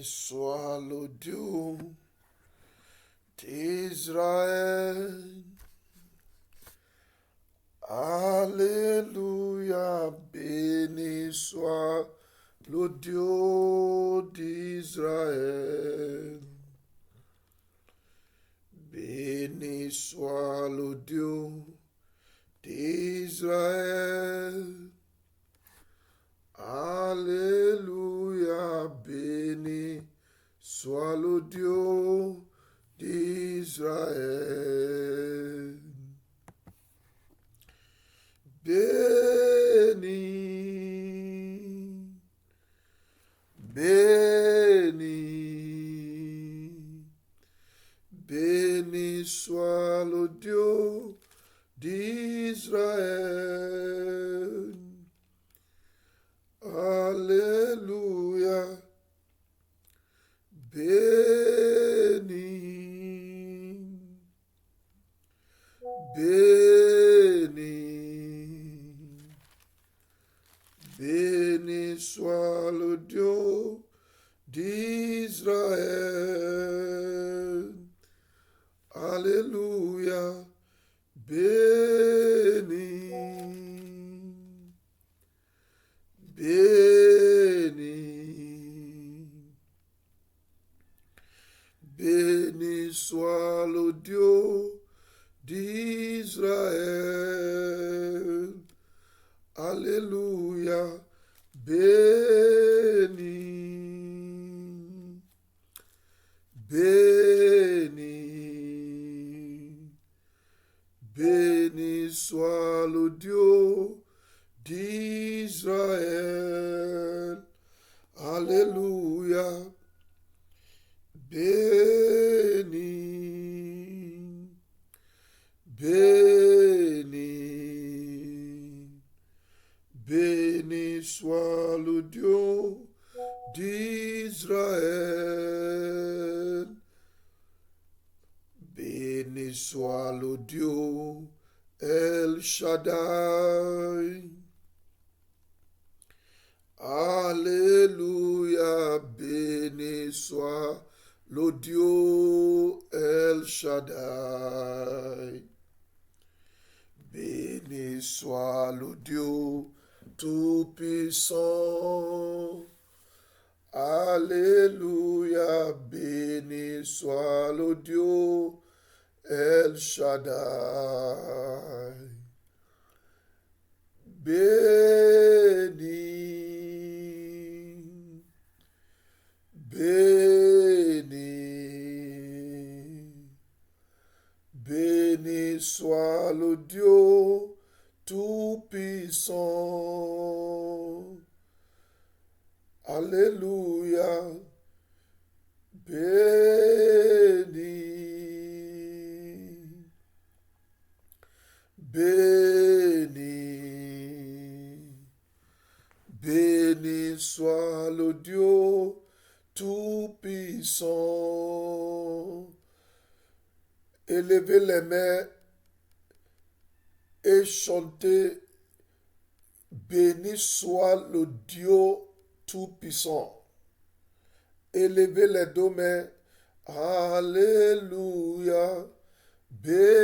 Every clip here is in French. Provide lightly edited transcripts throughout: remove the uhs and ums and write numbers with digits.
soit le Dieu d'Israël. Alléluia, béni soit le Dieu d'Israël. Béni soit le Dieu d'Israël. Alléluia, béni soit le Dieu d'Israël. Béni, béni, béni soit le Dieu d'Israël. Alléluia, béni, béni, béni soit le Dieu d'Israël. Alléluia, béni, béni, béni soit le Dieu d'Israël. Alléluia, béni, béni, béni soit le Dieu d'Israël. Alléluia, béni, béni, béni soit le Dieu d'Israël. Béni soit le Dieu El Shaddai. Alléluia, béni soit le Dieu El Shaddai. Béni soit le Dieu Tout-Puissant. Alléluia, béni soit le Dieu El Shaddai. Béni, béni, béni soit le Dieu Tout-Puissant. Alléluia, béni, béni, béni soit le Dieu Tout-Puissant. Élevez les mains et chantez, béni soit le Dieu Tout-Puissant. Élevez les deux mains, alléluia, béni,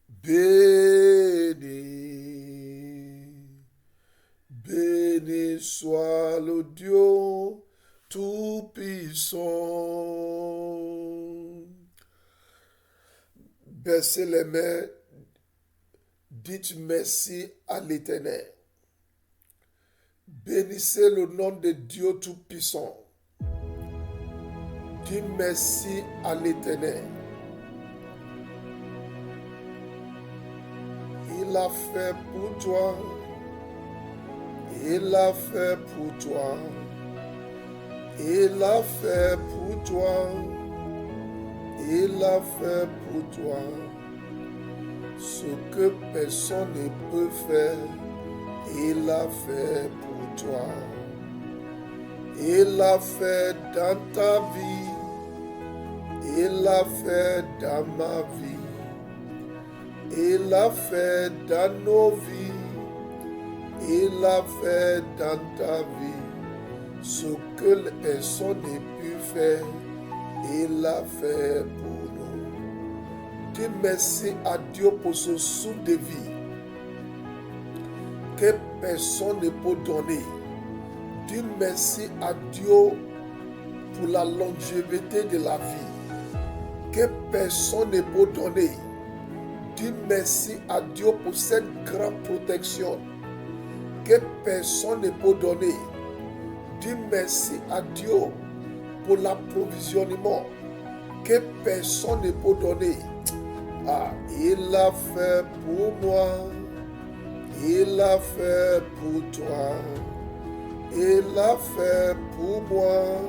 béni, béni soit le Dieu Tout-Puissant. Baissez les mains, dites merci à l'Éternel. Bénissez le nom de Dieu Tout-Puissant. Dis merci à l'Éternel. Il a fait pour toi. Il a fait pour toi. Il a fait pour toi. Il a fait pour toi. Ce que personne ne peut faire, il a fait pour toi. Il a fait dans ta vie. Il a fait dans ma vie. Il a fait dans nos vies. Il a fait dans ta vie ce que personne n'a pu faire. Il l'a fait pour nous. Dis merci à Dieu pour ce souffle de vie que personne ne peut donner. Dis merci à Dieu pour la longévité de la vie que personne ne peut donner. Dis merci à Dieu pour cette grande protection que personne ne peut donner. Dis merci à Dieu pour l'approvisionnement que personne ne peut donner. Ah, il l'a fait pour moi, il l'a fait pour toi, il l'a fait pour moi,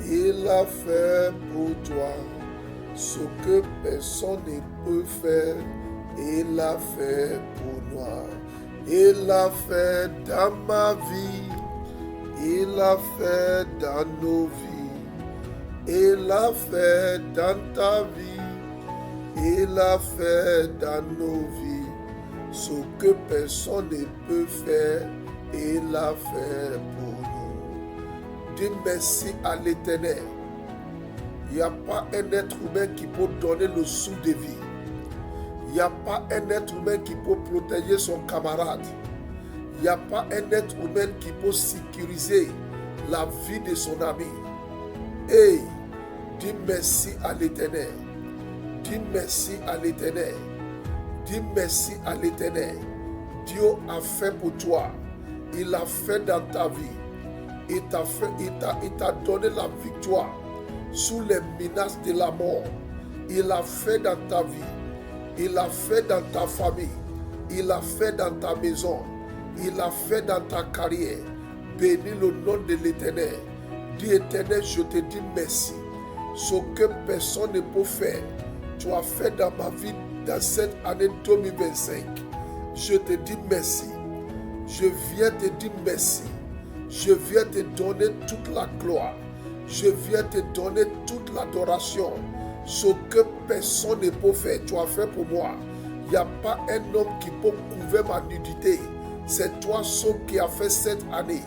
il l'a fait pour toi. Ce que personne ne peut faire, il l'a fait pour moi. Il l'a fait dans ma vie, il l'a fait dans nos vies, il l'a fait dans ta vie, il l'a fait dans nos vies. Ce que personne ne peut faire, il l'a fait pour nous. Dis merci à l'Éternel. Il n'y a pas un être humain qui peut donner le souffle de vie. Il n'y a pas un être humain qui peut protéger son camarade. Il n'y a pas un être humain qui peut sécuriser la vie de son ami. Hey, dis merci à l'Éternel. Dis merci à l'Éternel. Dis merci à l'Éternel. Dieu a fait pour toi. Il a fait dans ta vie. Il t'a donné la victoire sous les menaces de la mort. Il a fait dans ta vie. Il a fait dans ta famille. Il a fait dans ta maison. Il a fait dans ta carrière. Bénis le nom de l'Éternel. Dis Éternel, je te dis merci. Ce que personne ne peut faire, tu as fait dans ma vie dans cette année 2025. Je te dis merci. Je viens te dire merci. Je viens te donner toute la gloire. Je viens te donner toute l'adoration. Ce que personne ne peut faire, tu as fait pour moi. Il n'y a pas un homme qui peut couvrir ma nudité. C'est toi seul qui as fait cette année.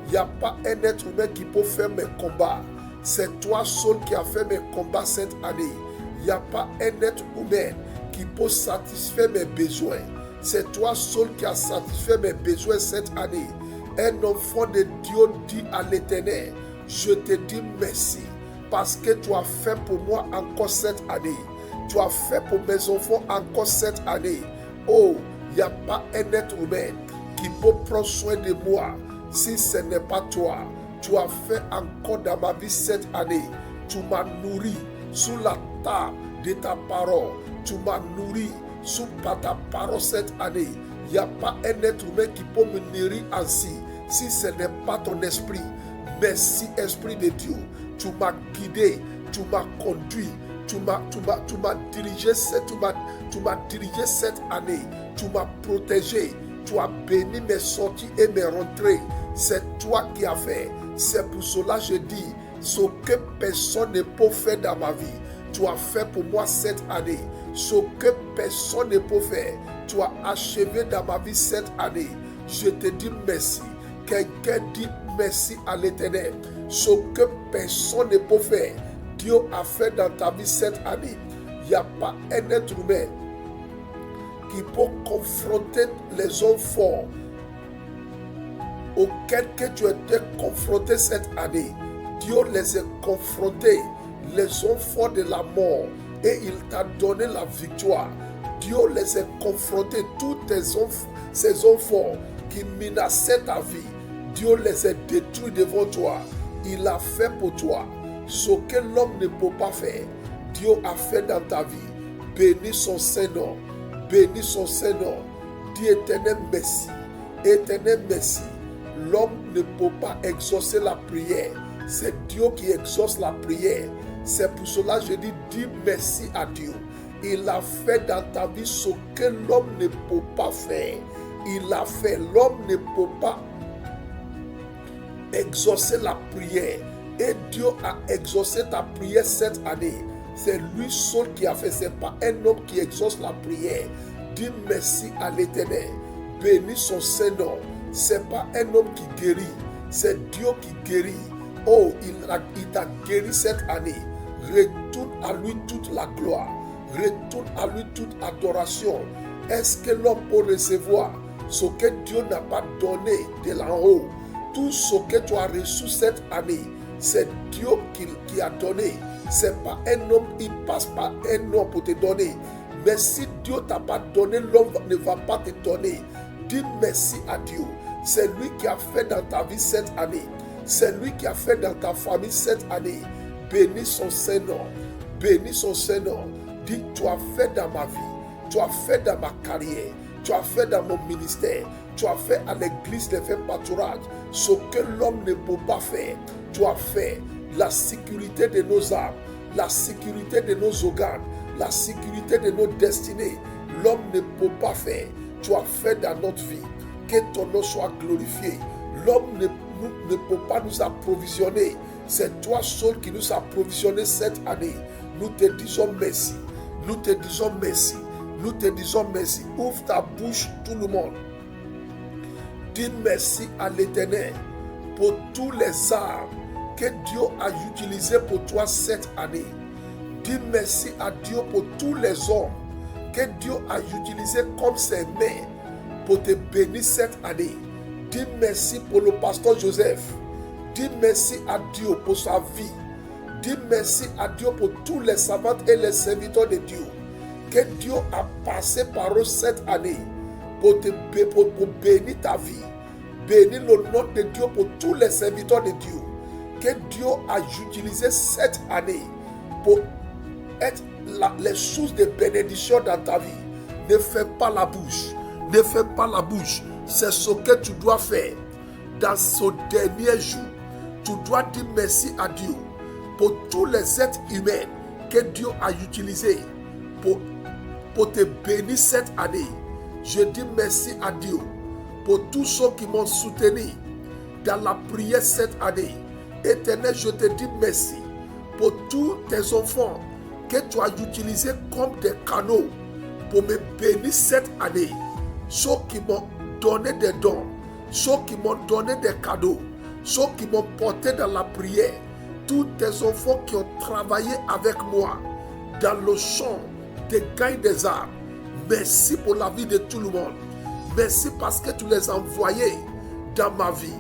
Il n'y a pas un être humain qui peut faire mes combats. C'est toi seul qui as fait mes combats cette année. Il n'y a pas un être humain qui peut satisfaire mes besoins. C'est toi seul qui as satisfait mes besoins cette année. Un enfant de Dieu dit à l'Éternel, je te dis merci parce que tu as fait pour moi encore cette année. Tu as fait pour mes enfants encore cette année. Oh, il n'y a pas un être humain qui peut prendre soin de moi si ce n'est pas toi. Tu as fait encore dans ma vie cette année. Tu m'as nourri sous la table de ta parole. Tu m'as nourri sous ta parole cette année. Il n'y a pas un être humain qui peut me nourrir ainsi si ce n'est pas ton esprit. Merci Esprit de Dieu. Tu m'as guidé, tu m'as conduit, tu m'as dirigé cette année. Tu m'as protégé. Tu as béni mes sorties et mes rentrées. C'est toi qui as fait. C'est pour cela que je dis, ce que personne ne peut faire dans ma vie, tu as fait pour moi cette année. Ce que personne ne peut faire, tu as achevé dans ma vie cette année. Je te dis merci. Quelqu'un dit merci à l'Éternel. Ce que personne ne peut faire, Dieu a fait dans ta vie cette année. Il n'y a pas un être humain qui peut confronter les hommes forts auxquels que tu étais confronté cette année. Dieu les a confrontés, les hommes forts de la mort, et il t'a donné la victoire. Dieu les a confrontés, tous ces hommes forts qui menaçaient ta vie. Dieu les a détruits devant toi. Il a fait pour toi ce que l'homme ne peut pas faire. Dieu a fait dans ta vie. Bénis son Saint-Nom. Bénis son Saint-Nom. Dis Éternel merci. Éternel merci. L'homme ne peut pas exaucer la prière. C'est Dieu qui exauce la prière. C'est pour cela que je dis merci à Dieu. Il a fait dans ta vie ce que l'homme ne peut pas faire. Il a fait. L'homme ne peut pas exaucer la prière. Et Dieu a exaucé ta prière cette année. C'est lui seul qui a fait. Ce n'est pas un homme qui exauce la prière. Dis merci à l'Éternel. Bénis son Saint-Nom. C'est pas un homme qui guérit, c'est Dieu qui guérit. Oh, il t'a guéri cette année. Retourne à lui toute la gloire. Retourne à lui toute adoration. Est-ce que l'homme peut recevoir ce que Dieu n'a pas donné de l'en haut? Tout ce que tu as reçu cette année, c'est Dieu qui a donné. C'est pas un homme, il passe par un homme pour te donner. Mais si Dieu t'a pas donné, l'homme ne va pas te donner. Dis merci à Dieu. C'est lui qui a fait dans ta vie cette année. C'est lui qui a fait dans ta famille cette année. Bénis son Saint-Nom. Bénis son Saint-Nom. Dis, tu as fait dans ma vie. Tu as fait dans ma carrière. Tu as fait dans mon ministère. Tu as fait à l'église de faire pâturage. Ce que l'homme ne peut pas faire, tu as fait. La sécurité de nos âmes, la sécurité de nos organes, la sécurité de nos destinées, l'homme ne peut pas faire. Tu as fait dans notre vie. Que ton nom soit glorifié. L'homme ne peut pas nous approvisionner. C'est toi seul qui nous a approvisionné cette année. Nous te disons merci. Nous te disons merci. Nous te disons merci. Ouvre ta bouche, tout le monde. Dis merci à l'Éternel pour tous les armes que Dieu a utilisés pour toi cette année. Dis merci à Dieu pour tous les hommes que Dieu a utilisés comme ses mains pour te bénir cette année. Dis merci pour le pasteur Joseph. Dis merci à Dieu pour sa vie. Dis merci à Dieu pour tous les servants et les serviteurs de Dieu que Dieu a passé par eux cette année pour bénir ta vie. Bénis le nom de Dieu pour tous les serviteurs de Dieu que Dieu a utilisé cette année pour être les sources de bénédiction dans ta vie. Ne fais pas la bouche. Ne fais pas la bouche. C'est ce que tu dois faire. Dans ce dernier jour, tu dois dire merci à Dieu pour tous les êtres humains que Dieu a utilisés pour te bénir cette année. Je dis merci à Dieu pour tous ceux qui m'ont soutenu dans la prière cette année. Éternel, je te dis merci pour tous tes enfants que tu as utilisés comme des canaux pour me bénir cette année. Ceux qui m'ont donné des dons, ceux qui m'ont donné des cadeaux, ceux qui m'ont porté dans la prière, tous tes enfants qui ont travaillé avec moi dans le champ de gagne des armes. Merci pour la vie de tout le monde. Merci parce que tu les as envoyés dans ma vie.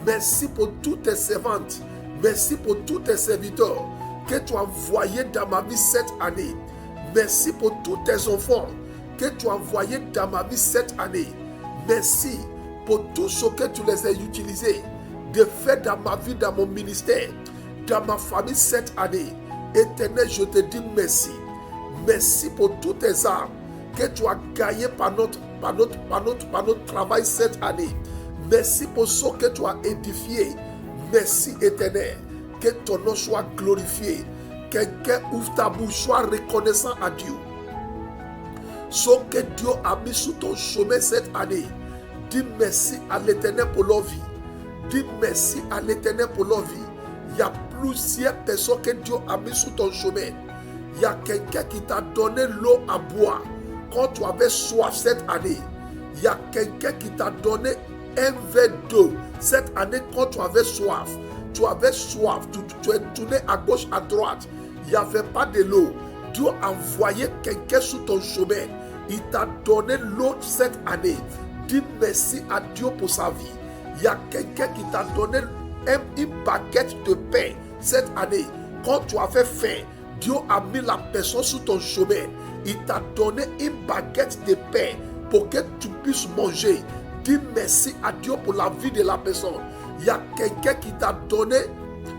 Merci pour toutes tes servantes. Merci pour tous tes serviteurs que tu as envoyés dans ma vie cette année. Merci pour tous tes enfants que tu as envoyés dans ma vie cette année. Merci pour tout ce que tu les as utilisés de faire dans ma vie, dans mon ministère, dans ma famille cette année. Éternel, je te dis merci. Merci pour toutes tes âmes que tu as gagnées par notre travail cette année. Merci pour ce que tu as édifié. Merci Éternel. Que ton nom soit glorifié. Quelqu'un ouvre ta bouche, sois reconnaissant à Dieu. Ce que Dieu a mis sur ton chemin cette année. Dis merci à l'Éternel pour leur vie. Dis merci à l'Éternel pour leur vie. Il y a plusieurs personnes que Dieu a mis sur ton chemin. Il y a quelqu'un qui t'a donné l'eau à boire quand tu avais soif cette année. Il y a quelqu'un qui t'a donné un verre d'eau cette année quand tu avais soif. Tu avais soif, tu es tourné à gauche, à droite. Il n'y avait pas de l'eau. Dieu a envoyé quelqu'un sur ton chemin. Il t'a donné l'eau cette année. Dis merci à Dieu pour sa vie. Il y a quelqu'un qui t'a donné une baguette de pain cette année. Quand tu avais faim, Dieu a mis la personne sur ton chemin. Il t'a donné une baguette de pain pour que tu puisses manger. Dis merci à Dieu pour la vie de la personne. Il y a quelqu'un qui t'a donné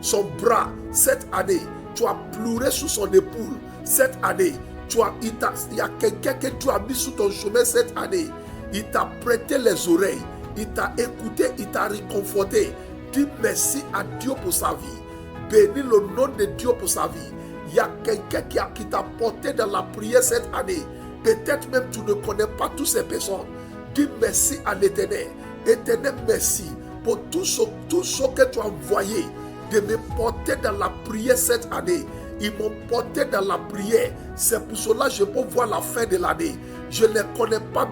son bras cette année. Tu as pleuré sous son épaule cette année. Il y a quelqu'un que tu as mis sur ton chemin cette année. Il t'a prêté les oreilles. Il t'a écouté, il t'a réconforté. Dis merci à Dieu pour sa vie. Bénis le nom de Dieu pour sa vie. Il y a quelqu'un qui t'a porté dans la prière cette année. Peut-être même tu ne connais pas toutes ces personnes. Dis merci à l'Éternel. Éternel, merci pour tout ce que tu as envoyé de me porter dans la prière cette année. Ils m'ont porté dans la prière. C'est pour cela que je peux voir la fin de l'année. Je ne les connais pas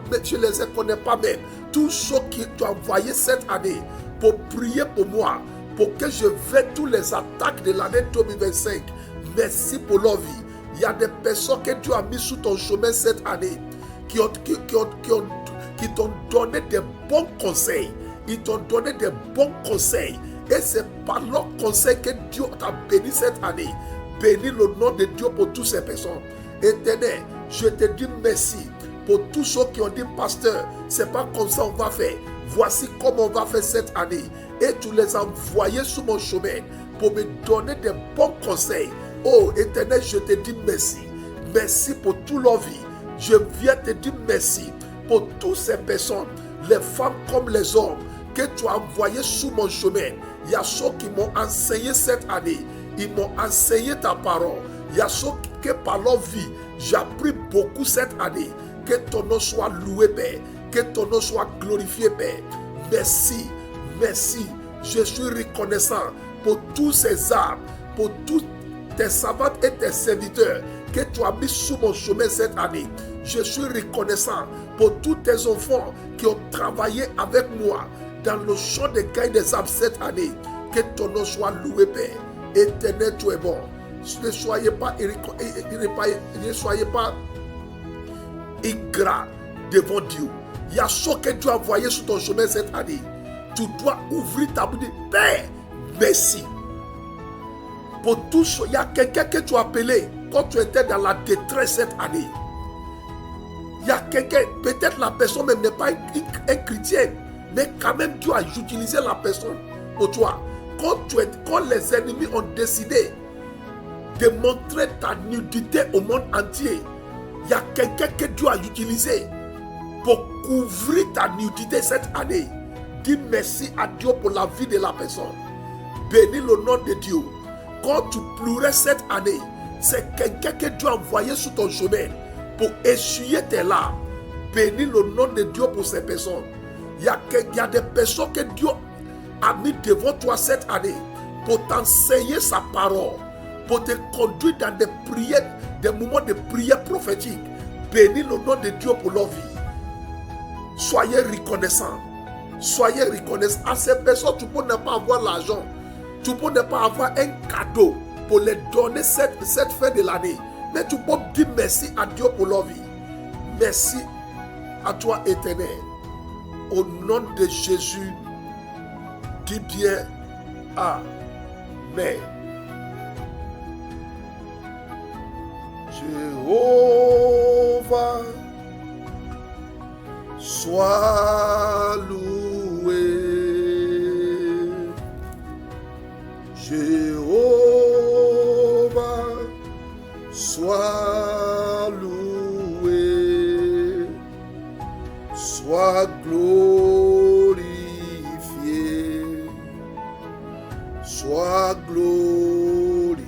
même. tous ceux qui tu as envoyé cette année pour prier pour moi, pour que je veuille tous les attaques de l'année 2025. Merci pour leur vie. Il y a des personnes que Dieu a mis sous ton chemin cette année qui t'ont donné des bons conseils. Ils t'ont donné des bons conseils. Et c'est par leurs conseils que Dieu t'a béni cette année. Bénis le nom de Dieu pour toutes ces personnes. Éternel, je te dis merci pour tous ceux qui ont dit, pasteur, c'est pas comme ça on va faire. Voici comment on va faire cette année. Et tu les as envoyés sur mon chemin pour me donner des bons conseils. Oh, Éternel, je te dis merci. Merci pour toute leur vie. Je viens te dire merci pour toutes ces personnes, les femmes comme les hommes, que tu as envoyés sur mon chemin. Il y a ceux qui m'ont enseigné cette année. Ils m'ont enseigné ta parole. Il y a ceux qui, par leur vie, j'ai appris beaucoup cette année. Que ton nom soit loué, Père. Que ton nom soit glorifié, Père. Merci, merci. Je suis reconnaissant pour tous ces âmes, pour tous tes servantes et tes serviteurs que tu as mis sous mon chemin cette année. Je suis reconnaissant pour tous tes enfants qui ont travaillé avec moi dans le champ de gagne des âmes cette année. Que ton nom soit loué, Père. Éternel, tu es bon. Ne soyez pas ingrat devant Dieu. Il y a ce que Dieu a envoyé sur ton chemin cette année. Tu dois ouvrir ta bouche et dire, Père, merci. Pour tous, il y a quelqu'un que tu as appelé quand tu étais dans la détresse cette année. Il y a quelqu'un, peut-être la personne même n'est pas un chrétien, mais quand même Dieu a utilisé la personne pour toi. Quand les ennemis ont décidé de montrer ta nudité au monde entier, il y a quelqu'un que Dieu a utilisé pour couvrir ta nudité cette année. Dis merci à Dieu pour la vie de la personne. Bénis le nom de Dieu. Quand tu pleurais cette année, c'est quelqu'un que Dieu a envoyé sur ton chemin pour essuyer tes larmes. Bénis le nom de Dieu pour ces personnes. Il y a des personnes que Dieu a mis devant toi cette année pour t'enseigner sa parole, pour te conduire dans des prières, des moments de prière prophétique. Bénis le nom de Dieu pour leur vie. Soyez reconnaissants. Soyez reconnaissants. À ces personnes, tu peux ne pas avoir l'argent. Tu peux ne pas avoir un cadeau pour les donner cette fin de l'année. Mais tu peux dire merci à Dieu pour leur vie. Merci à toi, Éternel. Au nom de Jésus, dis bien Amen. Jéhovah, sois loué. Jéhovah, sois loué. Sois glorifié. Sois glorifié.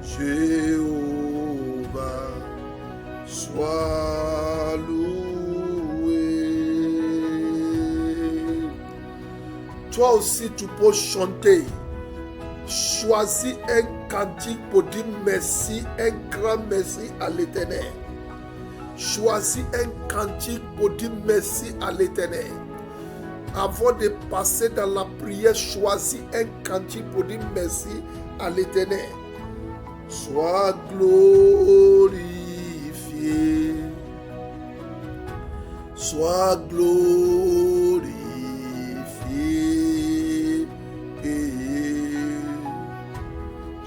Jéhovah, sois loué. Toi aussi, tu peux chanter. Choisis un cantique pour dire merci, un grand merci à l'Éternel. Choisis un cantique pour dire merci à l'Éternel. Avant de passer dans la prière, choisis un cantique pour dire merci à l'Éternel. Sois glorifié. Sois glorifié.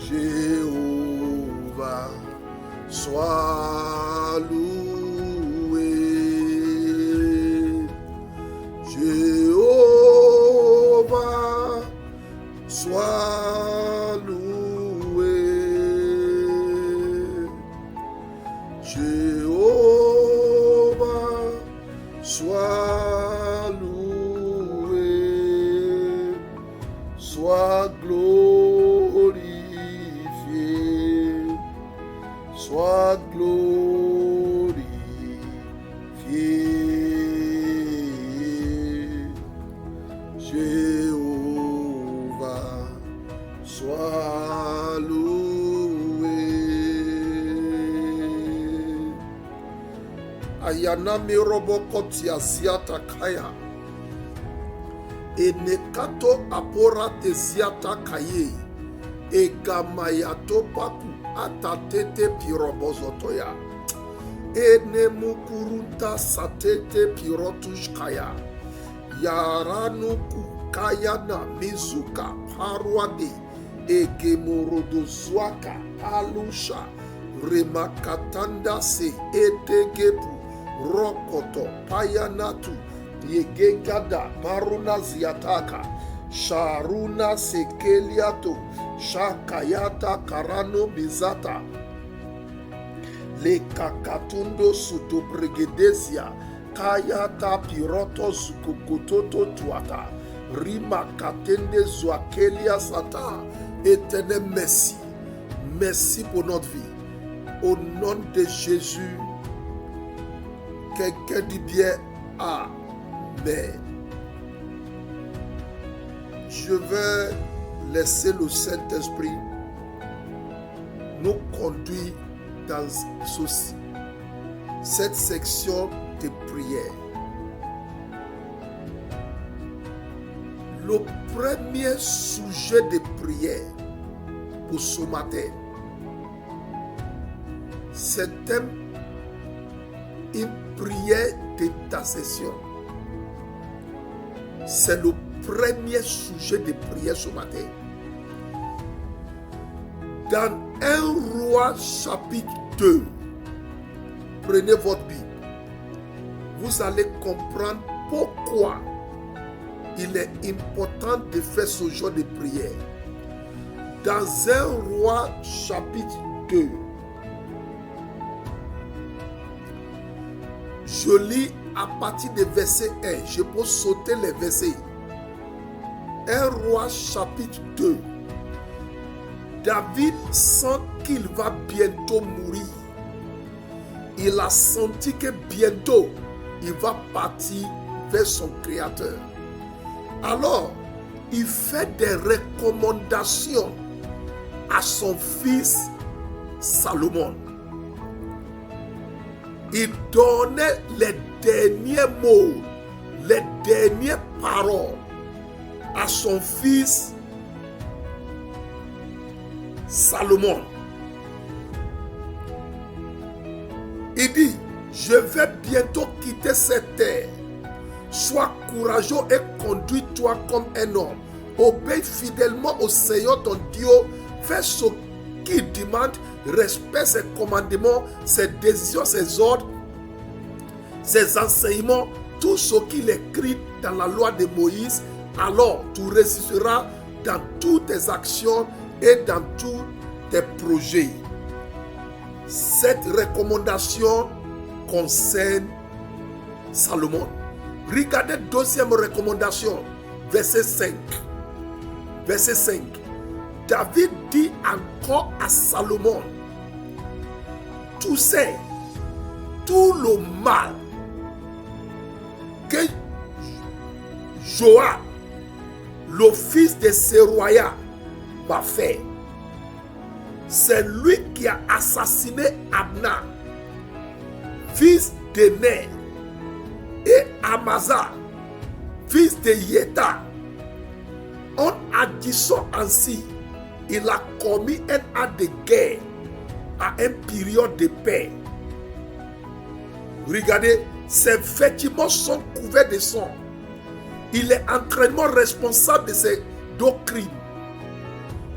Jéhovah, sois loué. Jéhovah, sois loué. Jéhovah, sois Ayana mirobokotia ziata kaya. Enekato apora teziata kaye. Egamayato paku atatete pirobozotoya. Enemukurunta satete pirotushkaya. Yaranuku kayana mizuka parwade. Egemorodozwaka alusha. Remakatanda se etegepu rokoto payanatu yegegada maruna ziataka sharuna sekeliato shakayata karano bizata le kakatundo sutobrigedezia kayata piroto zukukutoto tuata rima katende zuakelia sata. Éternel, merci. Merci pour notre vie. Au nom de Jésus, quelqu'un dit bien Amen. Je vais laisser le Saint-Esprit nous conduire dans cette section de prière. Le premier sujet de prière pour ce matin, c'est une prière d'intercession. C'est le premier sujet de prière ce matin. Dans 1 Roi chapitre 2, prenez votre Bible. Vous allez comprendre pourquoi il est important de faire ce genre de prière. Dans 1 Roi chapitre 2, je lis à partir du verset 1. Je peux sauter les versets. 1 Roi chapitre 2. David sent qu'il va bientôt mourir. Il a senti que bientôt il va partir vers son Créateur. Alors, il fait des recommandations à son fils Salomon. Il donnait les derniers mots, les dernières paroles à son fils Salomon. Il dit, je vais bientôt quitter cette terre. Sois courageux et conduis-toi comme un homme. Obéis fidèlement au Seigneur ton Dieu. Fais ce qu'il demande. Respecte ses commandements, ses décisions, ses ordres, ses enseignements, tout ce qu'il écrit dans la loi de Moïse. Alors tu réussiras dans toutes tes actions et dans tous tes projets. Cette recommandation concerne Salomon. Regardez deuxième recommandation, verset 5. Verset 5. David dit encore à Salomon, tu sais, tout le mal que Joab, le fils de Séruya, m'a fait. C'est lui qui a assassiné Abna, fils de Ner, et Amasa, fils de Yeta. En agissant ainsi, il a commis un acte de guerre à une période de paix. Regardez, ses vêtements sont couverts de sang. Il est entièrement responsable de ces deux crimes.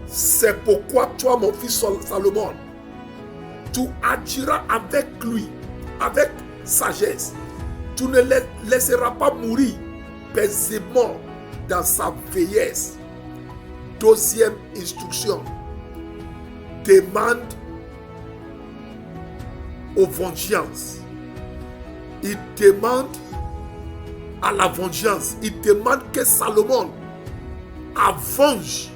C'est pourquoi toi, mon fils Salomon, tu agiras avec lui, avec sagesse. Tu ne le laisseras pas mourir paisiblement dans sa vieillesse. Deuxième instruction, demande aux vengeances. Il demande à la vengeance. Il demande que Salomon venge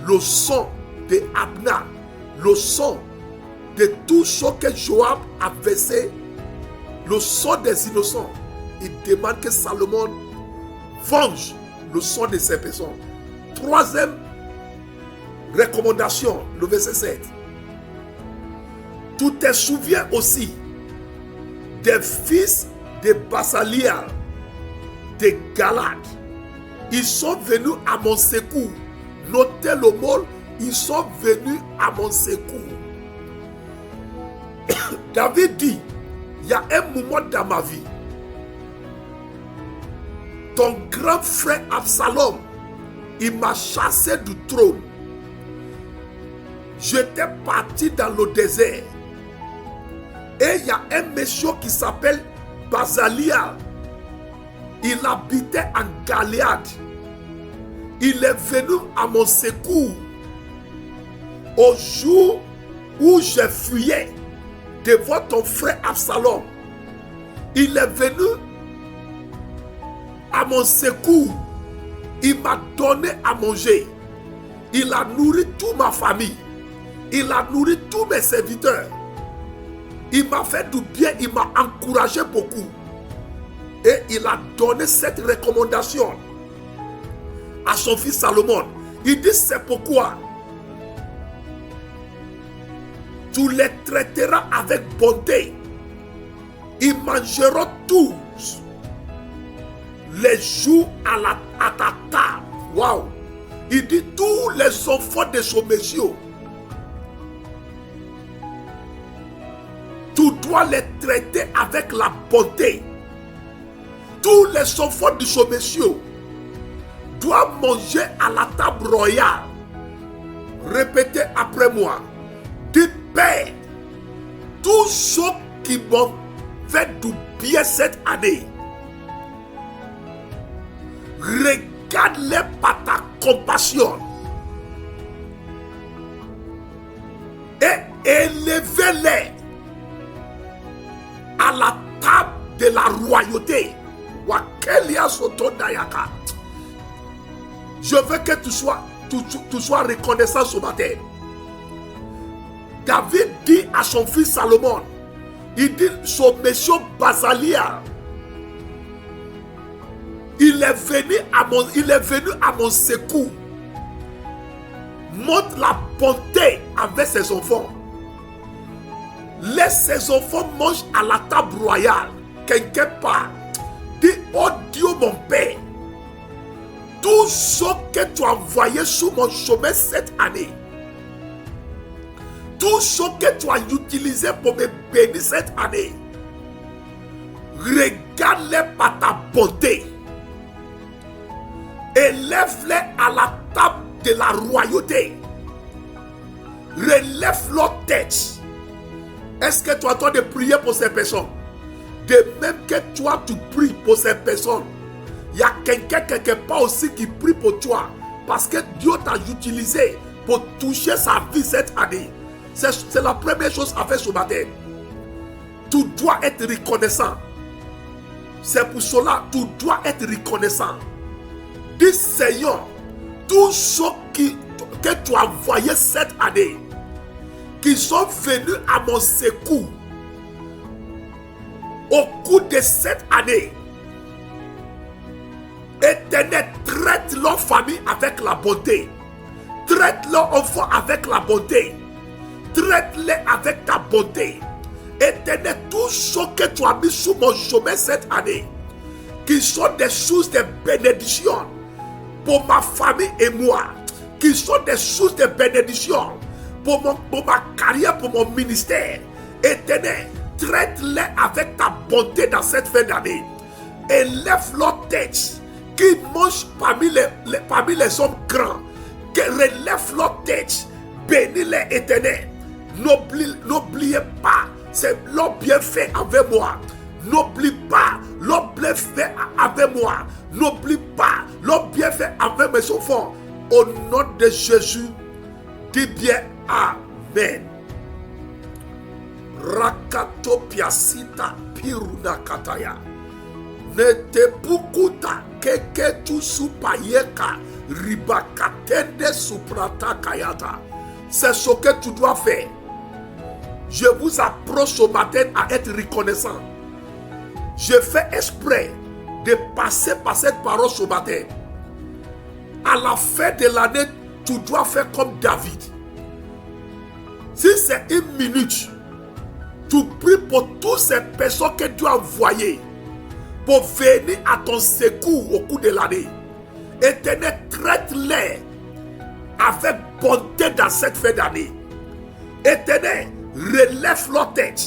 le sang de Abna, le sang de tout ce que Joab a versé, le sang des innocents. Il demande que Salomon venge le sang de ces personnes. Troisième recommandation, le verset 7. Tu te souviens aussi des fils de Basalia, de Galad, ils sont venus à mon secours. Notez le mot, ils sont venus à mon secours. David dit, il y a un moment dans ma vie, ton grand frère Absalom, il m'a chassé du trône. J'étais parti dans le désert. Et il y a un monsieur qui s'appelle Basalia. Il habitait en Galéade. Il est venu à mon secours au jour où je fuyais devant ton frère Absalom. Il est venu à mon secours. Il m'a donné à manger. Il a nourri toute ma famille. Il a nourri tous mes serviteurs. Il m'a fait du bien. Il m'a encouragé beaucoup. Et il a donné cette recommandation à son fils Salomon. Il dit, c'est pourquoi tu les traiteras avec bonté. Ils mangeront tous les jours à ta table. Waouh! Il dit, tous les enfants de ce monsieur, tu dois les traiter avec la bonté. Tous les enfants de ce monsieur doivent manger à la table royale. Répétez après moi. Dites, Père, tous ceux qui m'ont fait du bien cette année, regarde-les par ta compassion et élevez-les à la table de la royauté. Je veux que tu sois reconnaissant ce matin. David dit à son fils Salomon, il dit, son monsieur Basalia, il est venu à mon secours. Montre la bonté avec ses enfants. Laisse ses enfants manger à la table royale. Quelque part. Dis, oh Dieu mon Père, tout ce que tu as envoyé sur mon chemin cette année, tout ce que tu as utilisé pour me bénir cette année, regarde-les par ta bonté. Élève-les à la table de la royauté. Relève leur tête. Est-ce que tu es en train de prier pour ces personnes? De même que toi, tu pries pour ces personnes, il y a quelqu'un quelque part aussi qui prie pour toi. Parce que Dieu t'a utilisé pour toucher sa vie cette année. C'est la première chose à faire ce matin. Tu dois être reconnaissant. C'est pour cela que tu dois être reconnaissant. Dis, Seigneur, tous ceux que tu as envoyés cette année, qui sont venus à mon secours au cours de cette année, Éternel, traite leur famille avec la bonté, traite leurs enfants avec la bonté, traite-les avec ta bonté. Éternel, tout ce que tu as mis sur mon chemin cette année, qui sont des sources de bénédiction pour ma famille et moi, qui sont des sources de bénédiction pour ma carrière, pour mon ministère. Éternel, traite-les avec ta bonté dans cette fin d'année. Élève leur tête, qui mangent parmi les hommes grands, qui relève leur tête. Bénis-les, Éternel. N'oubliez pas, c'est leur bienfait avec moi. N'oublie pas leur bienfait avec moi. N'oublie pas leur bienfait avec mes enfants. Au nom de Jésus, dis bien Amen. Rakato piasita piruna kataya. Nete pukuta keke tu supayeka ribakatende suprata kayata. C'est ce que tu dois faire. Je vous approche ce matin à être reconnaissant. Je fais exprès de passer par cette parole ce matin. À la fin de l'année, tu dois faire comme David. Si c'est une minute, Tu pries pour toutes ces personnes que Dieu a envoyées pour venir à ton secours au cours de l'année. Éternel, traite-les avec bonté dans cette fin d'année. Éternel, relève leur tête.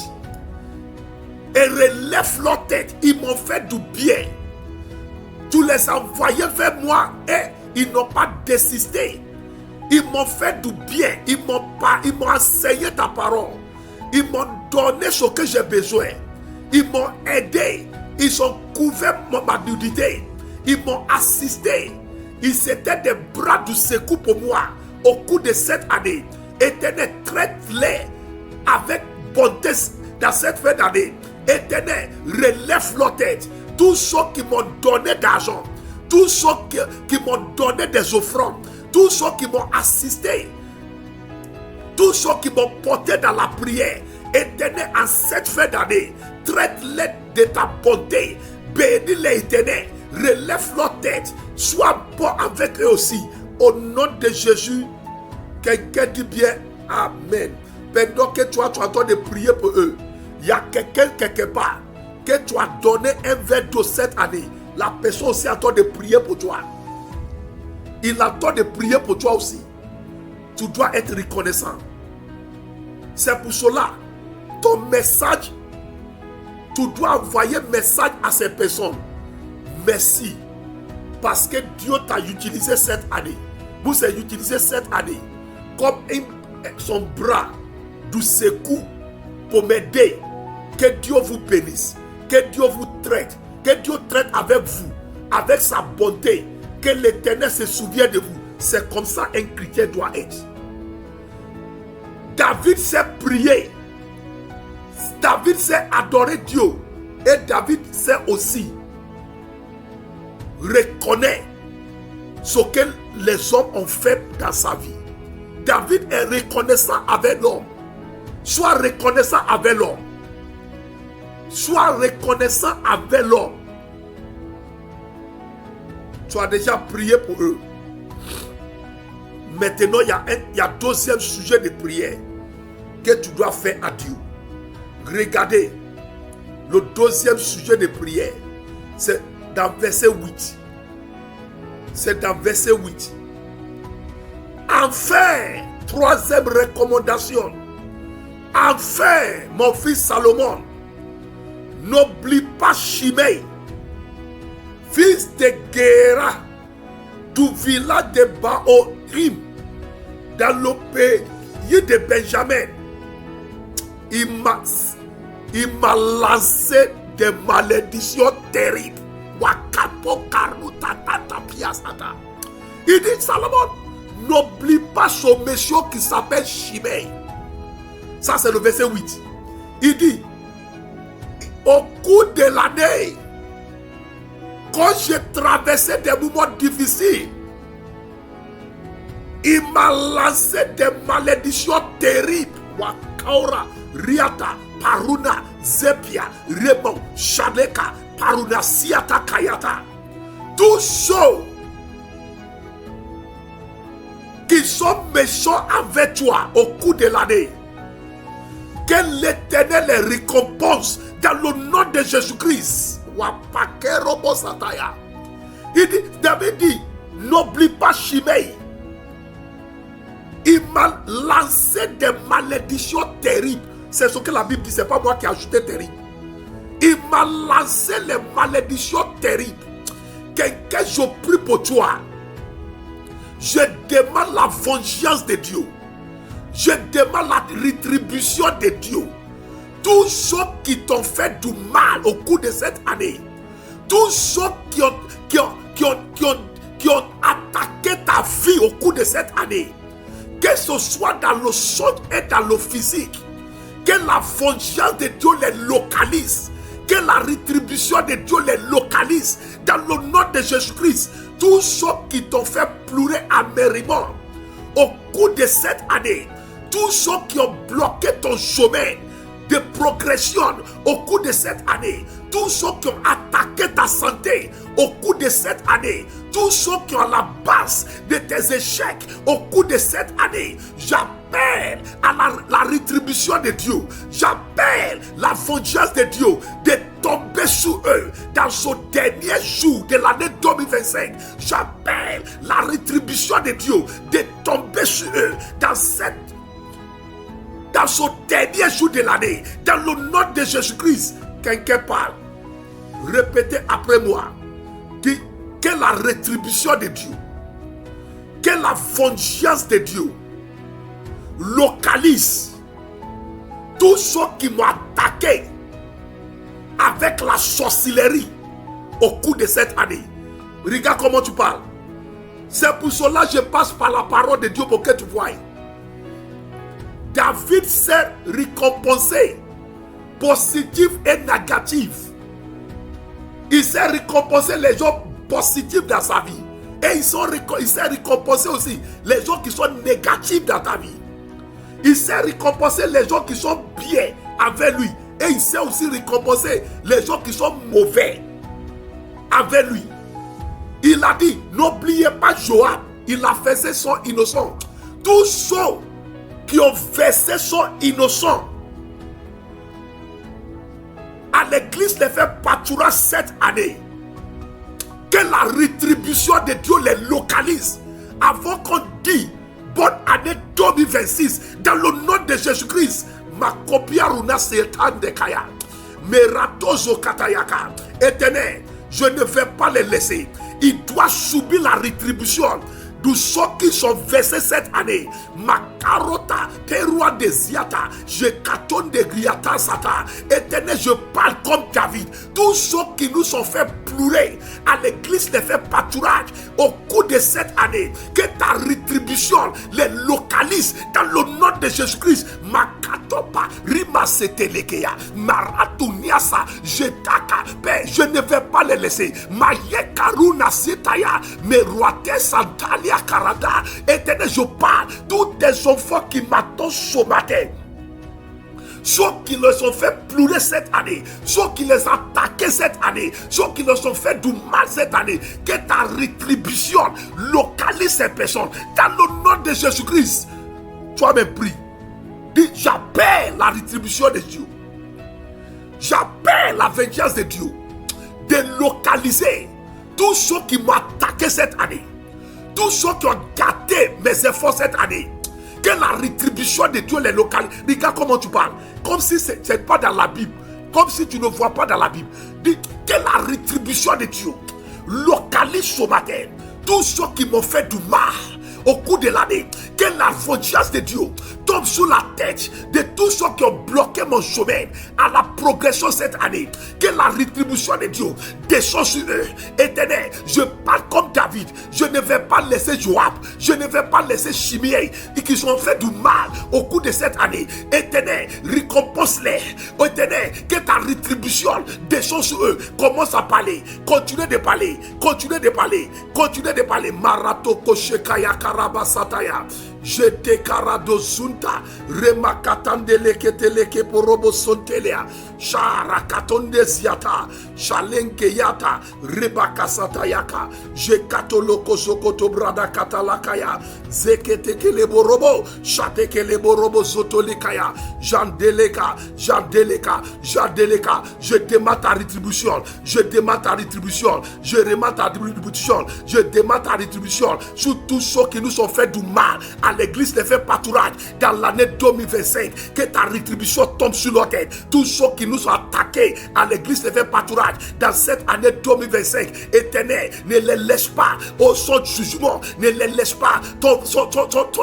Et relève leur tête. Ils m'ont fait du bien. Tu les as envoyés vers moi et ils n'ont pas désisté. Ils m'ont fait du bien. Ils m'ont enseigné ta parole. Ils m'ont donné ce que j'ai besoin. Ils m'ont aidé. Ils ont couvert ma nudité. Ils m'ont assisté. Ils étaient des bras du secours pour moi au cours de cette année. Éternel, traite-les avec bonté dans cette fin d'année. Éternel, relève leur tête. Tous ceux qui m'ont donné d'argent, tous ceux qui m'ont donné des offrandes, tous ceux qui m'ont assisté, tous ceux qui m'ont porté dans la prière, Éternel, en cette fin d'année, traite-les de ta bonté. Bénis-les, Éternel. Relève leur tête. Sois bon avec eux aussi. Au nom de Jésus, quelqu'un dit bien Amen. Pendant que tu es en train de prier pour eux, il y a quelqu'un quelque part que tu as donné un verre d'eau cette année. La personne aussi attend de prier pour toi. Il attend de prier pour toi aussi. Tu dois être reconnaissant. C'est pour cela, ton message, tu dois envoyer un message à ces personnes. Merci. Parce que Dieu t'a utilisé cette année. Vous avez utilisé cette année comme son bras du secours pour m'aider. Que Dieu vous bénisse. Que Dieu vous traite. Que Dieu traite avec vous. Avec sa bonté. Que l'Éternel se souvienne de vous. C'est comme ça un chrétien doit être. David s'est prié. David s'est adoré Dieu. Et David s'est aussi reconnaître ce que les hommes ont fait dans sa vie. David est reconnaissant avec l'homme. Sois reconnaissant avec l'homme. Sois reconnaissant avec l'homme. Tu as déjà prié pour eux. Maintenant, il y a un deuxième sujet de prière que tu dois faire à Dieu. Regardez, le deuxième sujet de prière, c'est dans verset 8. C'est dans verset 8. Enfin, troisième recommandation. Enfin, mon fils Salomon, n'oublie pas Shimei, fils de Gera, du village de Baorim, dans le pays de Benjamin. Il m'a lancé des malédictions terribles. Il dit, Salomon, n'oublie pas ce monsieur qui s'appelle Shimei. Ça, c'est le verset 8. Il dit, au cours de l'année, quand j'ai traversé des moments difficiles, il m'a lancé des malédictions terribles. Wakaura, Riata, Paruna, Zepia, Remon, Shaleka, Paruna, Siata, Kayata. Tous ceux qui sont méchants avec toi au cours de l'année, que l'Éternel les récompense dans le nom de Jésus-Christ. Il dit, David dit, n'oublie pas Shimei. Il m'a lancé des malédictions terribles. C'est ce que la Bible dit, c'est pas moi qui ai ajouté terrible. Il m'a lancé les malédictions terribles. Quelqu'un, je prie pour toi. Je demande la vengeance de Dieu. Je demande la rétribution de Dieu. Tous ceux qui t'ont fait du mal au cours de cette année, tous ceux qui ont attaqué ta vie au cours de cette année, que ce soit dans le son et dans le physique, que la vengeance de Dieu les localise, que la rétribution de Dieu les localise dans le nom de Jésus-Christ. Tous ceux qui t'ont fait pleurer amèrement au cours de cette année, tous ceux qui ont bloqué ton chemin de progression au cours de cette année, tous ceux qui ont attaqué ta santé au cours de cette année, tous ceux qui ont la base de tes échecs au cours de cette année, j'appelle J'appelle à la rétribution de Dieu. J'appelle la vengeance de Dieu de tomber sur eux dans ce dernier jour de l'année 2025. J'appelle la rétribution de Dieu de tomber sur eux dans ce dernier jour de l'année. Dans le nom de Jésus-Christ, quelqu'un parle. Répétez après moi. Que la rétribution de Dieu, que la vengeance de Dieu localise tous ceux qui m'ont attaqué avec la sorcellerie au cours de cette année. Regarde comment tu parles. C'est pour cela que je passe par la parole de Dieu pour que tu vois. David s'est récompensé, positif et négatif. Il s'est récompensé les gens positifs dans sa vie. Et il s'est récompensé aussi les gens qui sont négatifs dans ta vie. Il s'est récompensé les gens qui sont bien avec lui. Et il s'est aussi récompensé les gens qui sont mauvais avec lui. Il a dit, n'oubliez pas Joab, il a versé son innocent. Tous ceux qui ont versé son innocent, à l'église les fait pâturage cette année. Que la rétribution de Dieu les localise avant qu'on dise bonne année 2026 dans le nom de Jésus-Christ. Ma copia runa setan de kaya. Meratozo katayaka. Éternel, je ne vais pas les laisser. Il doit subir la rétribution de ceux qui sont versés cette année. Makarota, terroir de Ziata, je catonne de Griata Sata. Éternel, je parle comme David. Tous ceux qui nous sont fait pleurer à l'église les fait pâturage au cours de cette année. Que ta rétribution les localise dans le nom de Jésus-Christ. Makatopa, Rima Setelekeya, Maratuniasa, Jetaka, je ne vais pas les laisser. Mayekaruna Setaya, Meroate Santalia Karada. Éternel, je parle. Tous tes enfants qui m'attendent ce matin, ceux qui les ont fait pleurer cette année, ceux qui les ont attaqués cette année, ceux qui les ont fait du mal cette année, que ta rétribution localise ces personnes dans le nom de Jésus-Christ. Toi-même prie. Dis, j'appelle la rétribution de Dieu. J'appelle la vengeance de Dieu de localiser tous ceux qui m'ont attaqué cette année, tous ceux qui ont gâté mes efforts cette année. Que la rétribution de Dieu les localise. Regarde comment tu parles. Comme si ce n'est pas dans la Bible. Comme si tu ne vois pas dans la Bible. Dis que la rétribution de Dieu localise ce matin tous ceux qui m'ont fait du mal au cours de l'année. Que la vengeance de Dieu tombe sur la tête de tous ceux qui ont bloqué mon chemin à la progression cette année. Que la rétribution de Dieu descend sur eux. Éternel, je parle comme David. Je ne vais pas laisser Joab. Je ne vais pas laisser Shimei qui ont fait du mal au cours de cette année. Éternel, récompense-les. Éternel, que ta rétribution descend sur eux. Commence à parler. Continuez de parler. Continuez de parler. Continuez de parler. Marato Koshekaya Karabasataya. Jete karado zunta remakatande leketeleke porobo sontelea shara katonde ziata shalenke yata rebakasata yaka je katoloko sokoto brada katalakaya zeketeke le borobo shateke le borobo zotolikaya jandeleka je demande ta rétribution, je demande ta rétribution, je remande ta rétribution, je demande ta rétribution sur tous ceux qui nous ont fait du mal à l'église les fait pâturage dans l'année 2025. Que ta rétribution tombe sur leur tête. Tous ceux qui nous ont attaqués à l'église les fait pâturage dans cette année 2025. Éternel, ne les laisse pas au son du jugement, ne les laisse pas ton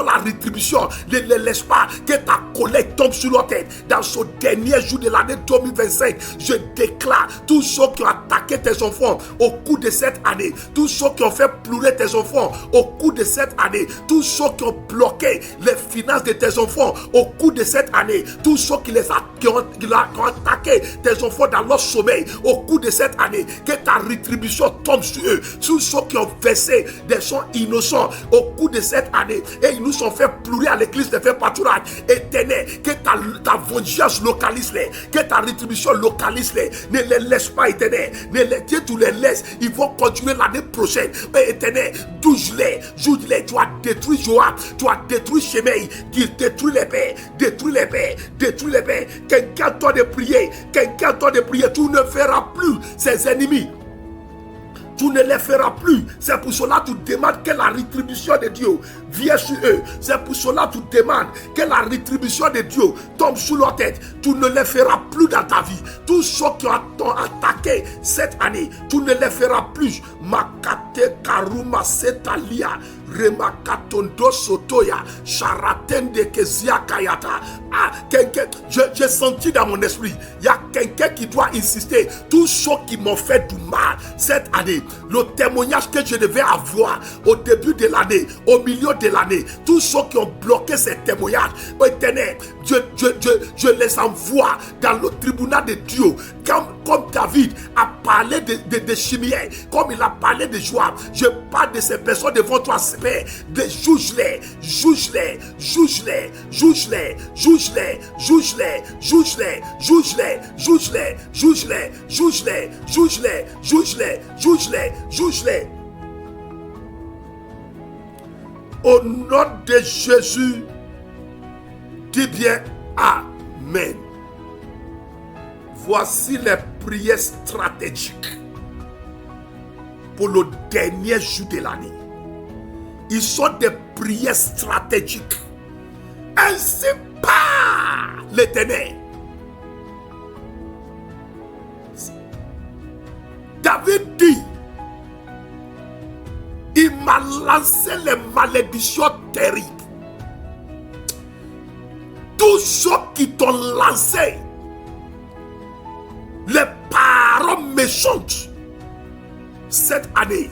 la rétribution, ne les laisse pas que ta colère tombe sur leur tête dans ce dernier jour de l'année 2025. Je déclare tous ceux qui ont attaqué tes enfants au cours de cette année, tous ceux qui ont fait pleurer tes enfants au cours de cette année, tous ceux qui ont bloqué les finances de tes enfants au cours de cette année, tous ceux qui ont attaqué tes enfants dans leur sommeil au cours de cette année, que ta rétribution tombe sur eux, tous ceux qui ont versé des sons innocents au cours de cette année et ils nous ont fait pleurer à l'église de faire pâturage. Éternel, que ta vengeance localise-les, que ta rétribution localise-les, ne les laisse pas, éternel, que tu les laisses, ils vont continuer l'année prochaine. Mais éternel, juge-les, tu as détruit Joab, tu as détruit Shimei, qui détruit les pères, détruit les pères, détruit les pères. Quelqu'un doit de prier, quelqu'un doit de prier. Tu ne feras plus ses ennemis. Tu ne les feras plus. C'est pour cela que tu demandes que la rétribution de Dieu vienne sur eux. C'est pour cela que tu demandes que la rétribution de Dieu tombe sur leur tête. Tu ne les feras plus dans ta vie. Tous ceux qui ont attaqué cette année, tu ne les feras plus. Makate karuma setalia, remakatondo sotoya, charaten de kezia kayata. Ah, j'ai senti dans mon esprit, il y a quelqu'un qui doit insister. Tous ceux qui m'ont fait du mal cette année, le témoignage que je devais avoir au début de l'année, au milieu de l'année, tous ceux qui ont bloqué ces témoignages, éternel, je les envoie dans le tribunal de Dieu. Comme David a parlé de Shimei, comme il a parlé de Joab, je parle de ces personnes devant toi, Père, juge-les, juge-les, juge-les, juge-les, juge-les, juge-les, juge-les, juge-les, juge-les, juge-les, juge-les, juge-les, juge-les, juge-les, juge-les. Au nom de Jésus, dis bien Amen. Voici les prières stratégiques pour le dernier jour de l'année. Ils sont des prières stratégiques. Ainsi par l'Éternel. David dit, il m'a lancé les malédictions terribles. Tous ceux qui t'ont lancé les paroles méchantes cette année,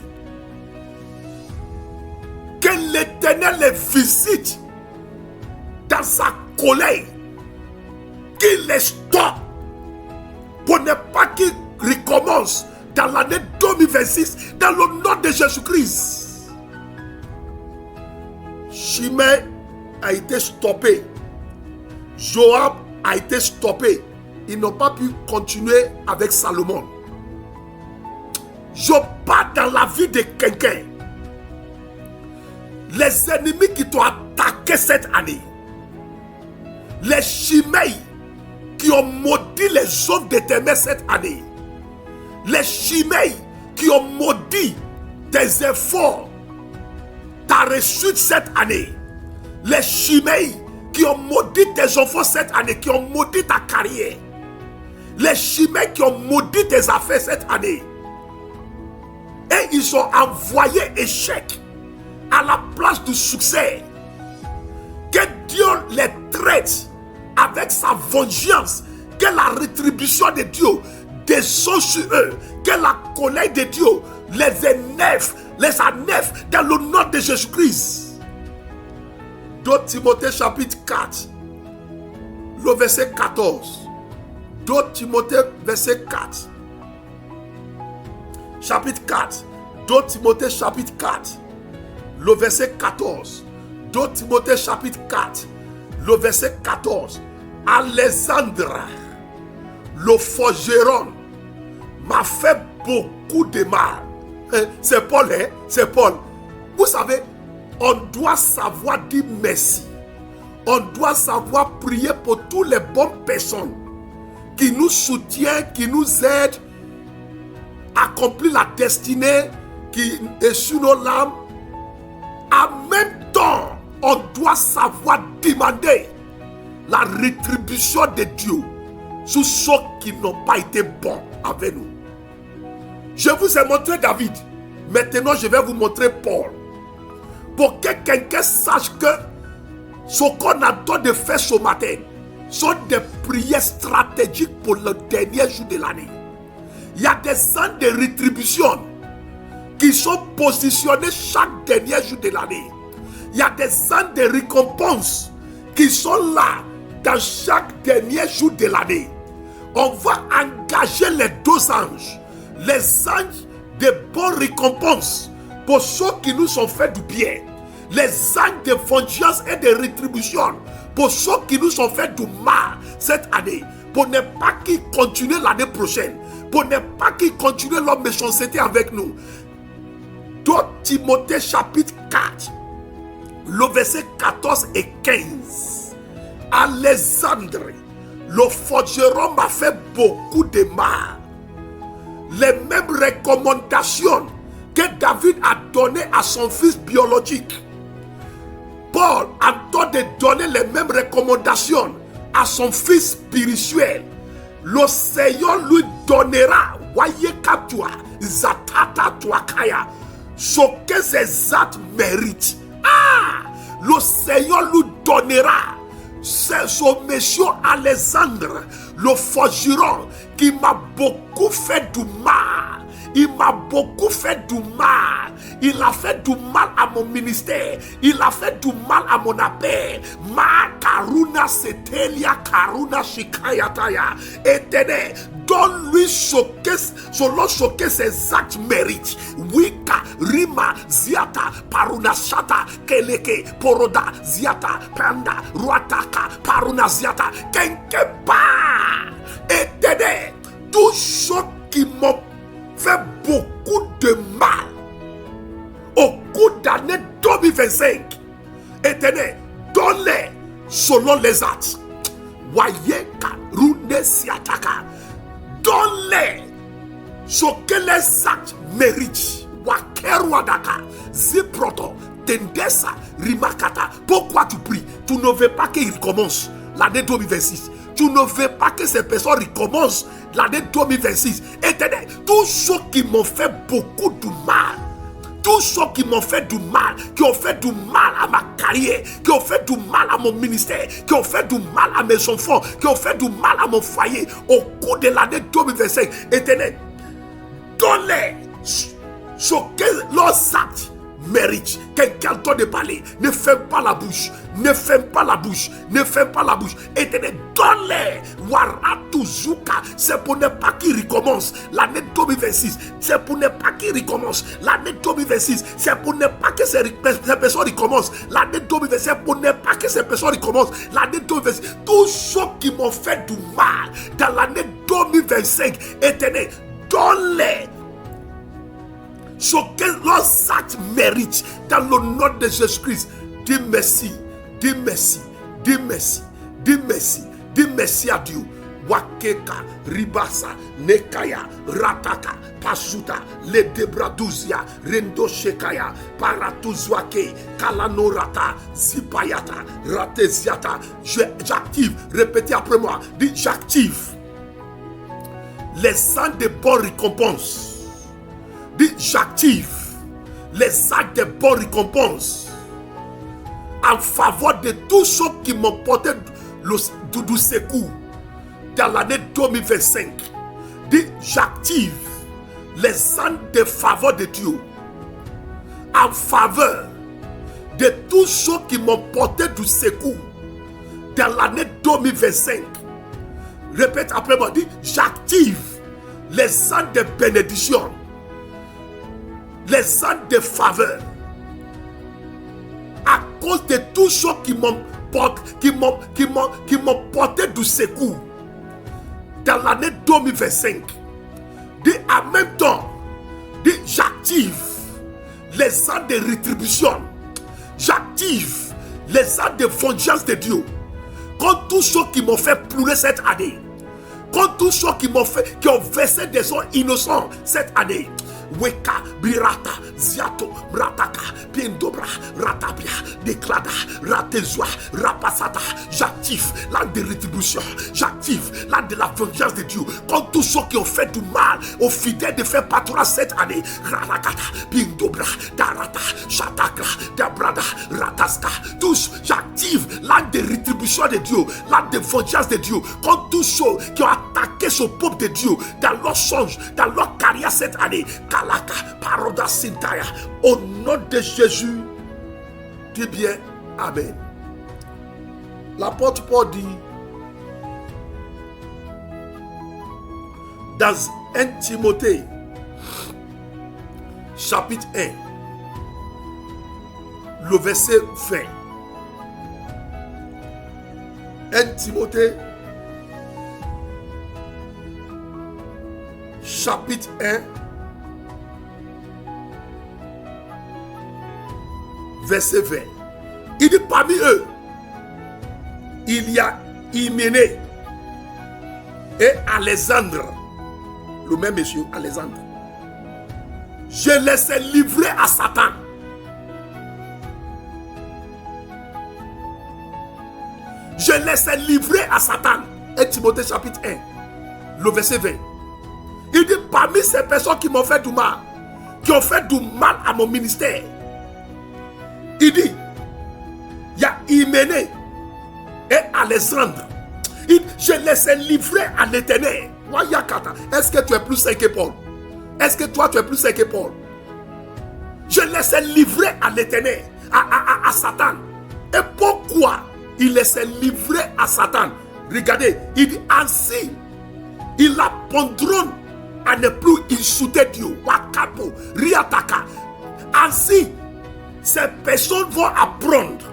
que l'Éternel les visite dans sa colère, qu'il les stoppe pour ne pas qu'ils recommencent dans l'année 2026 dans le nom de Jésus-Christ. Shimei a été stoppé. Joab a été stoppé. Ils n'ont pas pu continuer avec Salomon. Je parle dans la vie de quelqu'un. Les ennemis qui t'ont attaqué cette année, les Shimei qui ont maudit les œuvres de tes mains cette année, les Shimei qui ont maudit tes efforts, ta réussite cette année, les Shimei qui ont maudit tes enfants cette année, qui ont maudit ta carrière, les Shimei qui ont maudit tes affaires cette année, et ils ont envoyé échec à la place du succès. Que Dieu les traite avec sa vengeance, que la rétribution de Dieu descend sur eux, que la colère de Dieu les énerve, dans le nom de Jésus-Christ. 2 Timothée chapitre 4, le verset 14. 2 Timothée verset 4. Chapitre 4. 2 Timothée chapitre 4. Le verset 14. 2 Timothée chapitre 4. Le verset 14. Alexandre, le forgeron, m'a fait beaucoup de mal. C'est Paul, hein? C'est Paul. Vous savez, on doit savoir dire merci. On doit savoir prier pour toutes les bonnes personnes qui nous soutiennent, qui nous aident à accomplir la destinée qui est sur nos lames. En même temps, on doit savoir demander la rétribution de Dieu sur ceux qui n'ont pas été bons avec nous. Je vous ai montré David. Maintenant, je vais vous montrer Paul. Pour que quelqu'un sache que ce qu'on attend de faire ce matin sont des prières stratégiques pour le dernier jour de l'année. Il y a des centres de rétribution qui sont positionnés chaque dernier jour de l'année. Il y a des centres de récompense qui sont là dans chaque dernier jour de l'année. On va engager les deux anges, les anges de bonnes récompenses pour ceux qui nous ont fait du bien, les anges de vengeance et de rétribution pour ceux qui nous ont fait du mal cette année, pour ne pas qu'ils continuent l'année prochaine, pour ne pas qu'ils continuent leur méchanceté avec nous. 2 Timothée chapitre 4, le verset 14 et 15. Alexandre, le forgeron m'a fait beaucoup de mal. Les mêmes recommandations que David a données à son fils biologique, Paul a de donner les mêmes recommandations à son fils spirituel. Le Seigneur lui donnera, voyez toi, Zatata Tuakaya, ce que ses actes méritent. Le Seigneur lui donnera. C'est ce monsieur Alexandre, le forgeron, qui m'a beaucoup fait du mal. Il m'a beaucoup fait du mal. Il a fait du mal à mon ministère. Il a fait du mal à mon appel. Ma karuna setelia karuna shikayataya. Éternel, donne-lui selon ce que ses actes méritent. Wika, rima, ziata, paruna shata, keleke, poroda, ziata, pranda, ruataka, paruna ziata, quelque part. Éternel, tous ceux qui m'ont fait beaucoup de mal au cours d'année 2025, Éternel, donne-les selon les actes. Wayeka runesiataka, donne-les ce que les actes méritent. Wakeruadaka ziproto tendesa rimakata. Pourquoi tu pries? Tu ne veux pas qu'il recommence l'année 2026. Tu ne veux pas que ces personnes recommencent l'année 2026. Éternel, tous ceux qui m'ont fait beaucoup de mal, tous ceux qui m'ont fait du mal, qui ont fait du mal à ma carrière, qui ont fait du mal à mon ministère, qui ont fait du mal à mes enfants, qui ont fait du mal à mon foyer au cours de l'année 2025, Éternel, donne-les ce que leurs actes méritent. Quelqu'un doit de parler. Ne ferme pas la bouche. Ne ferme pas la bouche. Ne ferme pas la bouche. Éternel, donne-les. Waratuzuka. C'est pour ne pas qu'il recommence l'année 2026. C'est pour ne pas qu'il recommence l'année 2026. C'est pour ne pas que ces personnes recommencent l'année 2026. C'est pour ne pas que ces personnes recommencent l'année 2026. Tous ceux qui m'ont fait du mal dans l'année 2025, Éternel, donne-les ce que leurs actes méritent dans le nom de Jésus-Christ. Dis merci, dis merci, dis merci, dis merci, dis merci à Dieu. Wakeka, Ribasa, Nekaya, Rataka, Pasuta, Le Debraduzia, Rendo Shekaya, Paratuzwake, Kalanorata, Zipayata, Rateziata. J'active, répétez après moi, dis j'active les actes de bonne récompense. Dis j'active les actes de bonne récompense en faveur de tous ceux qui m'ont porté du secours dans l'année 2025. Dis j'active les actes de faveur de Dieu en faveur de tous ceux qui m'ont porté du secours dans l'année 2025. Répète après moi, dis j'active les actes de bénédiction, les actes de faveur à cause de tous ceux qui m'ont porté du secours dans l'année 2025. Dis en même temps, dis j'active les actes de rétribution, j'active les actes de vengeance de Dieu contre tous ceux qui m'ont fait pleurer cette année, contre tous ceux qui ont versé des sangs innocents cette année. Weka, Birata, Ziato, Rataka, Piendobra, Ratapia, Déclada, Ratezwa, Rapasata. J'active l'âme de rétribution, j'active l'âme de la vengeance de Dieu contre tous ceux qui ont fait du mal aux fidèles de faire patrouille cette année. Rarakata, Piendobra, Darata, Chatakra, Dabrada, Rataska. Tous, j'active l'âme de rétribution de Dieu, l'âme de vengeance de Dieu contre tous ceux qui ont attaqué ce peuple de Dieu dans leur songe, dans leur carrière cette année. Kalaka, Paroda Sintaya. Au nom de Jésus, dis bien Amen. L'apôtre Paul dit dans 1 Timothée chapitre 1 le verset 20. 1 Timothée chapitre 1 verset 20. Il dit parmi eux, il y a Hyménée et Alexandre. Le même monsieur, Alexandre. Je les ai livrés à Satan. Je les ai livrés à Satan. Et Timothée chapitre 1, le verset 20. Il dit parmi ces personnes qui m'ont fait du mal, qui ont fait du mal à mon ministère, il dit, il y a Hyménée et Alexandre. Je les ai livrés à l'Éternel. Est-ce que tu es plus saint que Paul? Est-ce que toi tu es plus saint que Paul? Je les ai livrés à l'Éternel, à Satan. Et pourquoi il les a livrés à Satan? Regardez, il dit ainsi, ils apprendront à ne plus insulter Dieu. Wakapo, riataka. Ainsi, ces personnes vont apprendre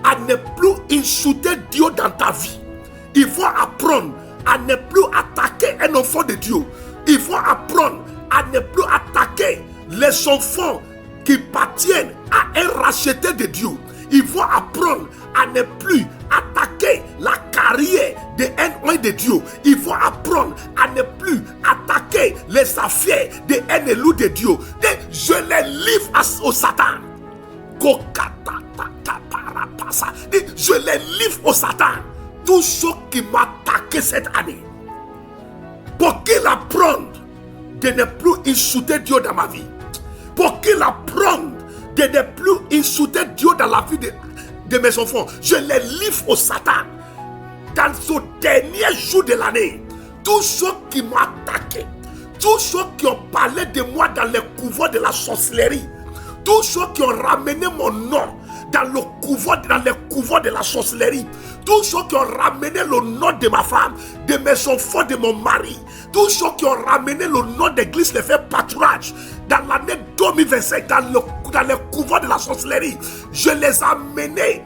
à ne plus insulter Dieu dans ta vie. Ils vont apprendre à ne plus attaquer un enfant de Dieu. Ils vont apprendre à ne plus attaquer les enfants qui appartiennent à un racheté de Dieu. Ils vont apprendre à ne plus attaquer la carrière d'un de Dieu. Ils vont apprendre à ne plus attaquer les affaires d'un élu de Dieu. Je les livre au Satan. Je les livre au Satan. Tous ceux qui m'ont attaqué cette année, pour qu'ils apprennent de ne plus insulter Dieu dans ma vie, pour qu'ils apprennent de ne plus insulter Dieu dans la vie de mes enfants, je les livre au Satan. Dans ce dernier jour de l'année, tous ceux qui m'ont attaqué, tous ceux qui ont parlé de moi dans le couvent de la sorcellerie, tous ceux qui ont ramené mon nom dans le couvent de la sorcellerie, tous ceux qui ont ramené le nom de ma femme, de mes enfants, de mon mari, tous ceux qui ont ramené le nom d'église les fait pâturage dans l'année 2025 dans le couvent de la sorcellerie, je les ai amenés,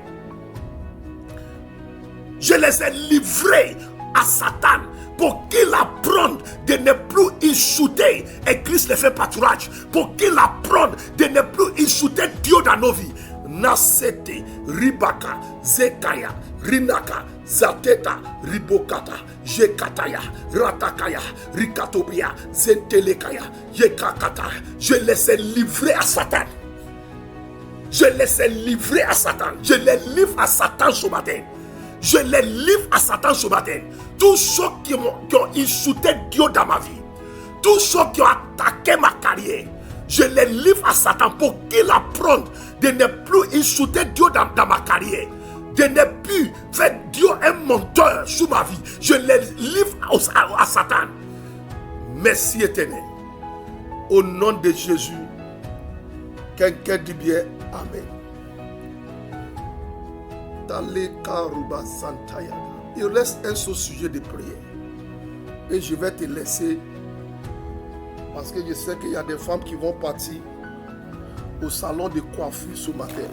je les ai livrés à Satan pour qu'il apprenne de ne plus insulter l'église les fait pâturage, pour qu'il apprenne de ne plus insulter Dieu dans nos vies. Nasete, Ribaka, Zekaya, Rinaka, Zateta, Ribokata, Jekataya, Ratakaya, Rikatobia, Zentelekaya, Yekakata. Je les ai livrés à Satan. Je les ai livrés à Satan. Je les livre à Satan ce matin. Je les livre à Satan ce matin. Tous ceux qui ont insulté Dieu dans ma vie, tous ceux qui ont attaqué ma carrière, je les livre à Satan pour qu'il apprenne de ne plus insulter Dieu dans ma carrière, de ne plus faire Dieu un menteur sur ma vie. Je les livre à Satan. Merci Éternel. Au nom de Jésus, quelqu'un dit bien Amen. Il reste un seul sujet de prière. Et je vais te laisser parce que je sais qu'il y a des femmes qui vont partir au salon de coiffure ce matin.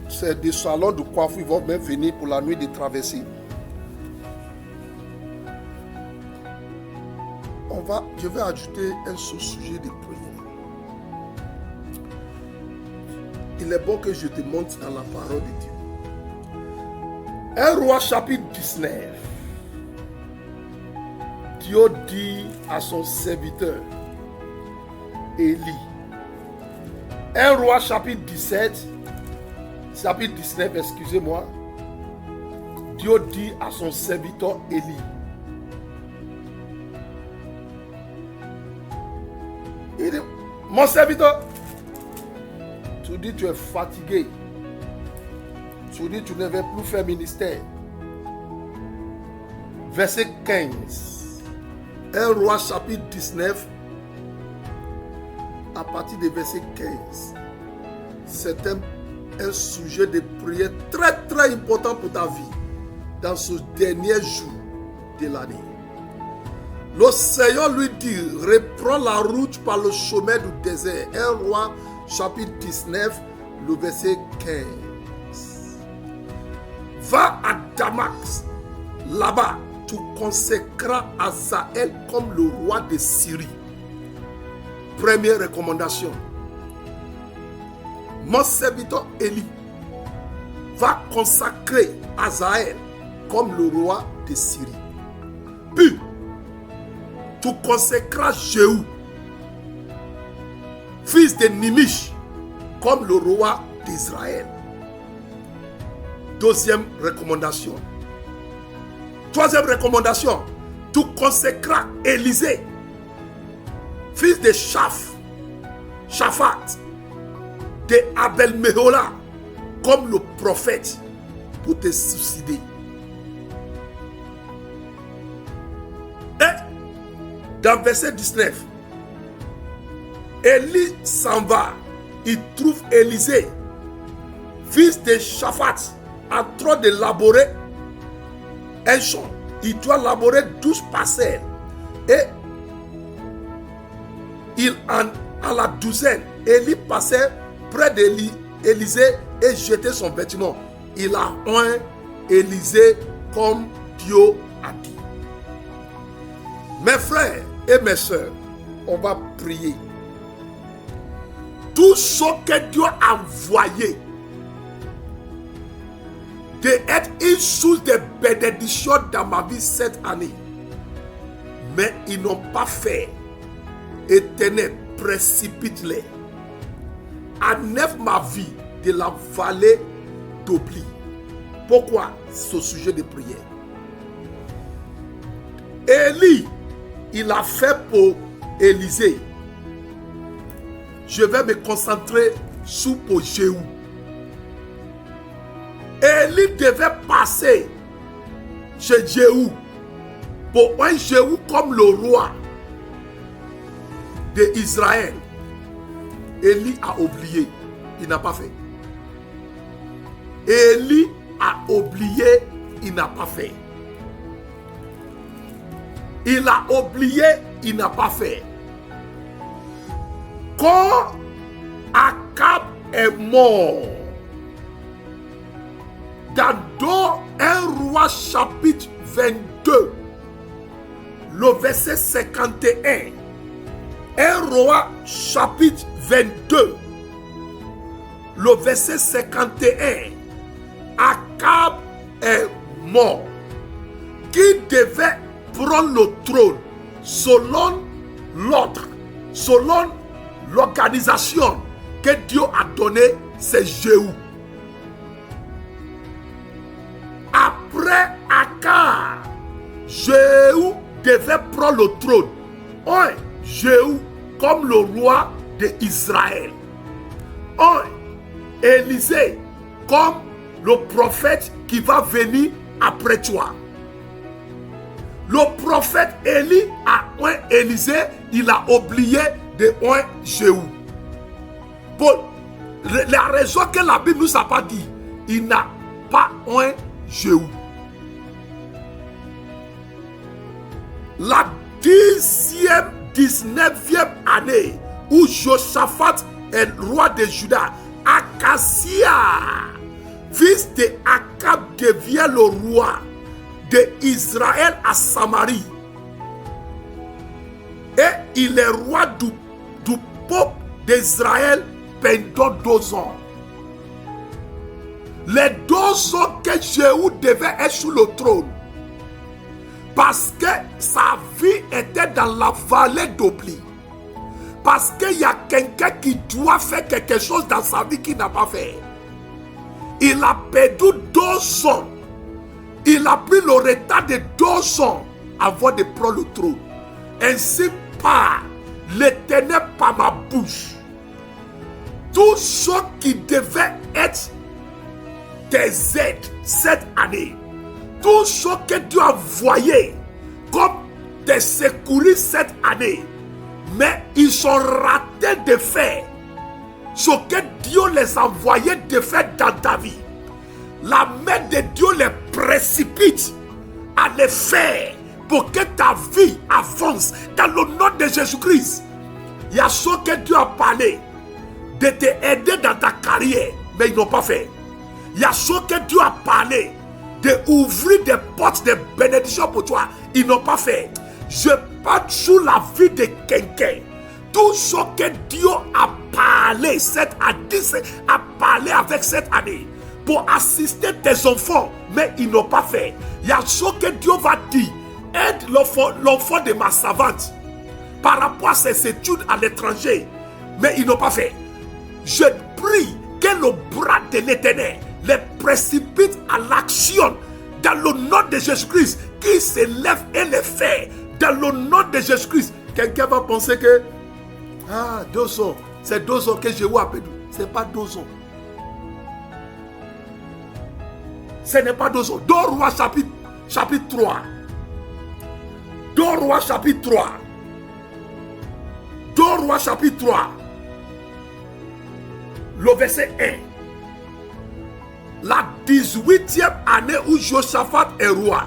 C'est des salons de coiffure, ils vont même venir pour la nuit de traversée. Je vais ajouter un sous-sujet de prière. Il est bon que je te montre dans la parole de Dieu. 1 Roi chapitre 19. Dieu dit à son serviteur Élie. 1 Roi chapitre 19, excusez-moi. Dieu dit à son serviteur Élie. Il dit, mon serviteur, tu dis tu es fatigué. Tu dis tu ne veux plus faire ministère. Verset 15. 1 Roi chapitre 19, à partir du verset 15. C'est un sujet de prière très très important pour ta vie dans ce dernier jour de l'année. Le Seigneur lui dit, reprends la route par le chemin du désert. 1 Roi chapitre 19, le verset 15. Va à Damas, là-bas, tu consacreras Hazaël comme le roi de Syrie. Première recommandation. mon serviteur Élie va consacrer Hazaël comme le roi de Syrie. Puis, tu consacreras Jéhu, fils de Nimish, comme le roi d'Israël. Deuxième recommandation. Troisième recommandation, tu consacreras Élisée, fils de Shaphat, de Abel-Mehola, comme le prophète, pour te suicider. Et dans verset 19, Élie s'en va, il trouve Élisée, fils de Shaphat, en train de laborer un champ. Il doit laborer 12 parcelles. Et à la douzaine, Élie passait près d'Élisée et jetait son vêtement. Il a oint Élisée comme Dieu a dit. Mes frères et mes soeurs, on va prier. Tout ce que Dieu a envoyé d'être une source de bénédiction dans ma vie cette année, mais ils n'ont pas fait. Éternel, précipite-les. Enlève ma vie de la vallée d'oubli. Pourquoi ce sujet de prière? Élie, il a fait pour Élisée. Je vais me concentrer sur pour Jéhu. Élie devait passer chez Jéhu pour un Jéhu comme le roi d'Israël. Élie a oublié, il n'a pas fait. Élie a oublié, il n'a pas fait. Il a oublié, il n'a pas fait. Quand Akab est mort, dans 1 Roi chapitre 22, le verset 51, 1 Roi chapitre 22, le verset 51, Akab est mort. Qui devait prendre le trône selon l'ordre, selon l'organisation que Dieu a donnée, c'est Jéhu. Après Akab, Jéhu devait prendre le trône. Un, Jéhu comme le roi d'Israël. Un, Élisée comme le prophète qui va venir après toi. Le prophète Élie a oint Élisée, il a oublié de oint Jéhu. Pour la raison que la Bible ne nous a pas dit, il n'a pas oint Jéhu. La 19e année où Josaphat est roi de Juda, Acasia, fils de Akab, devient le roi d'Israël à Samarie. Et il est roi du peuple d'Israël pendant 2 ans. Les 2 ans que Jéhu devait être sur le trône, parce que sa vie était dans la vallée d'oubli. Parce qu'il y a quelqu'un qui doit faire quelque chose dans sa vie qu'il n'a pas fait. Il a perdu 2 ans. Il a pris le retard de 2 ans avant de prendre le trône. Ainsi par l'Éternel par ma bouche, tout ce qui devait être tes aides cette année, tout ce que Dieu a envoyé comme des secouristes cette année, mais ils sont ratés de faire ce que Dieu les a envoyés de faire dans ta vie. La main de Dieu les précipite à les faire pour que ta vie avance dans le nom de Jésus-Christ. Il y a ce que Dieu a parlé de t'aider dans ta carrière, mais ils n'ont pas fait. Il y a ce que Dieu a parlé d'ouvrir des portes de bénédiction pour toi, ils n'ont pas fait. Je parle sur la vie de quelqu'un. Tout ce que Dieu a parlé, 7 à 10 a parlé avec cette année pour assister tes enfants, mais ils n'ont pas fait. Il y a ce que Dieu va dire. Aide l'enfant de ma servante par rapport à ses études à l'étranger, mais ils n'ont pas fait. Je prie que le bras de l'Éternel les précipite à l'action dans le nom de Jésus-Christ, qui se lève et les fait dans le nom de Jésus-Christ. Quelqu'un va penser que 2 ans, c'est 2 ans que je vois. Ce n'est pas 2 ans. Ce n'est pas 2 ans. 2 Rois chapitre 3. 2 Rois chapitre 3. 2 Rois chapitre 3. Le verset 1. La 18e année où Josaphat est roi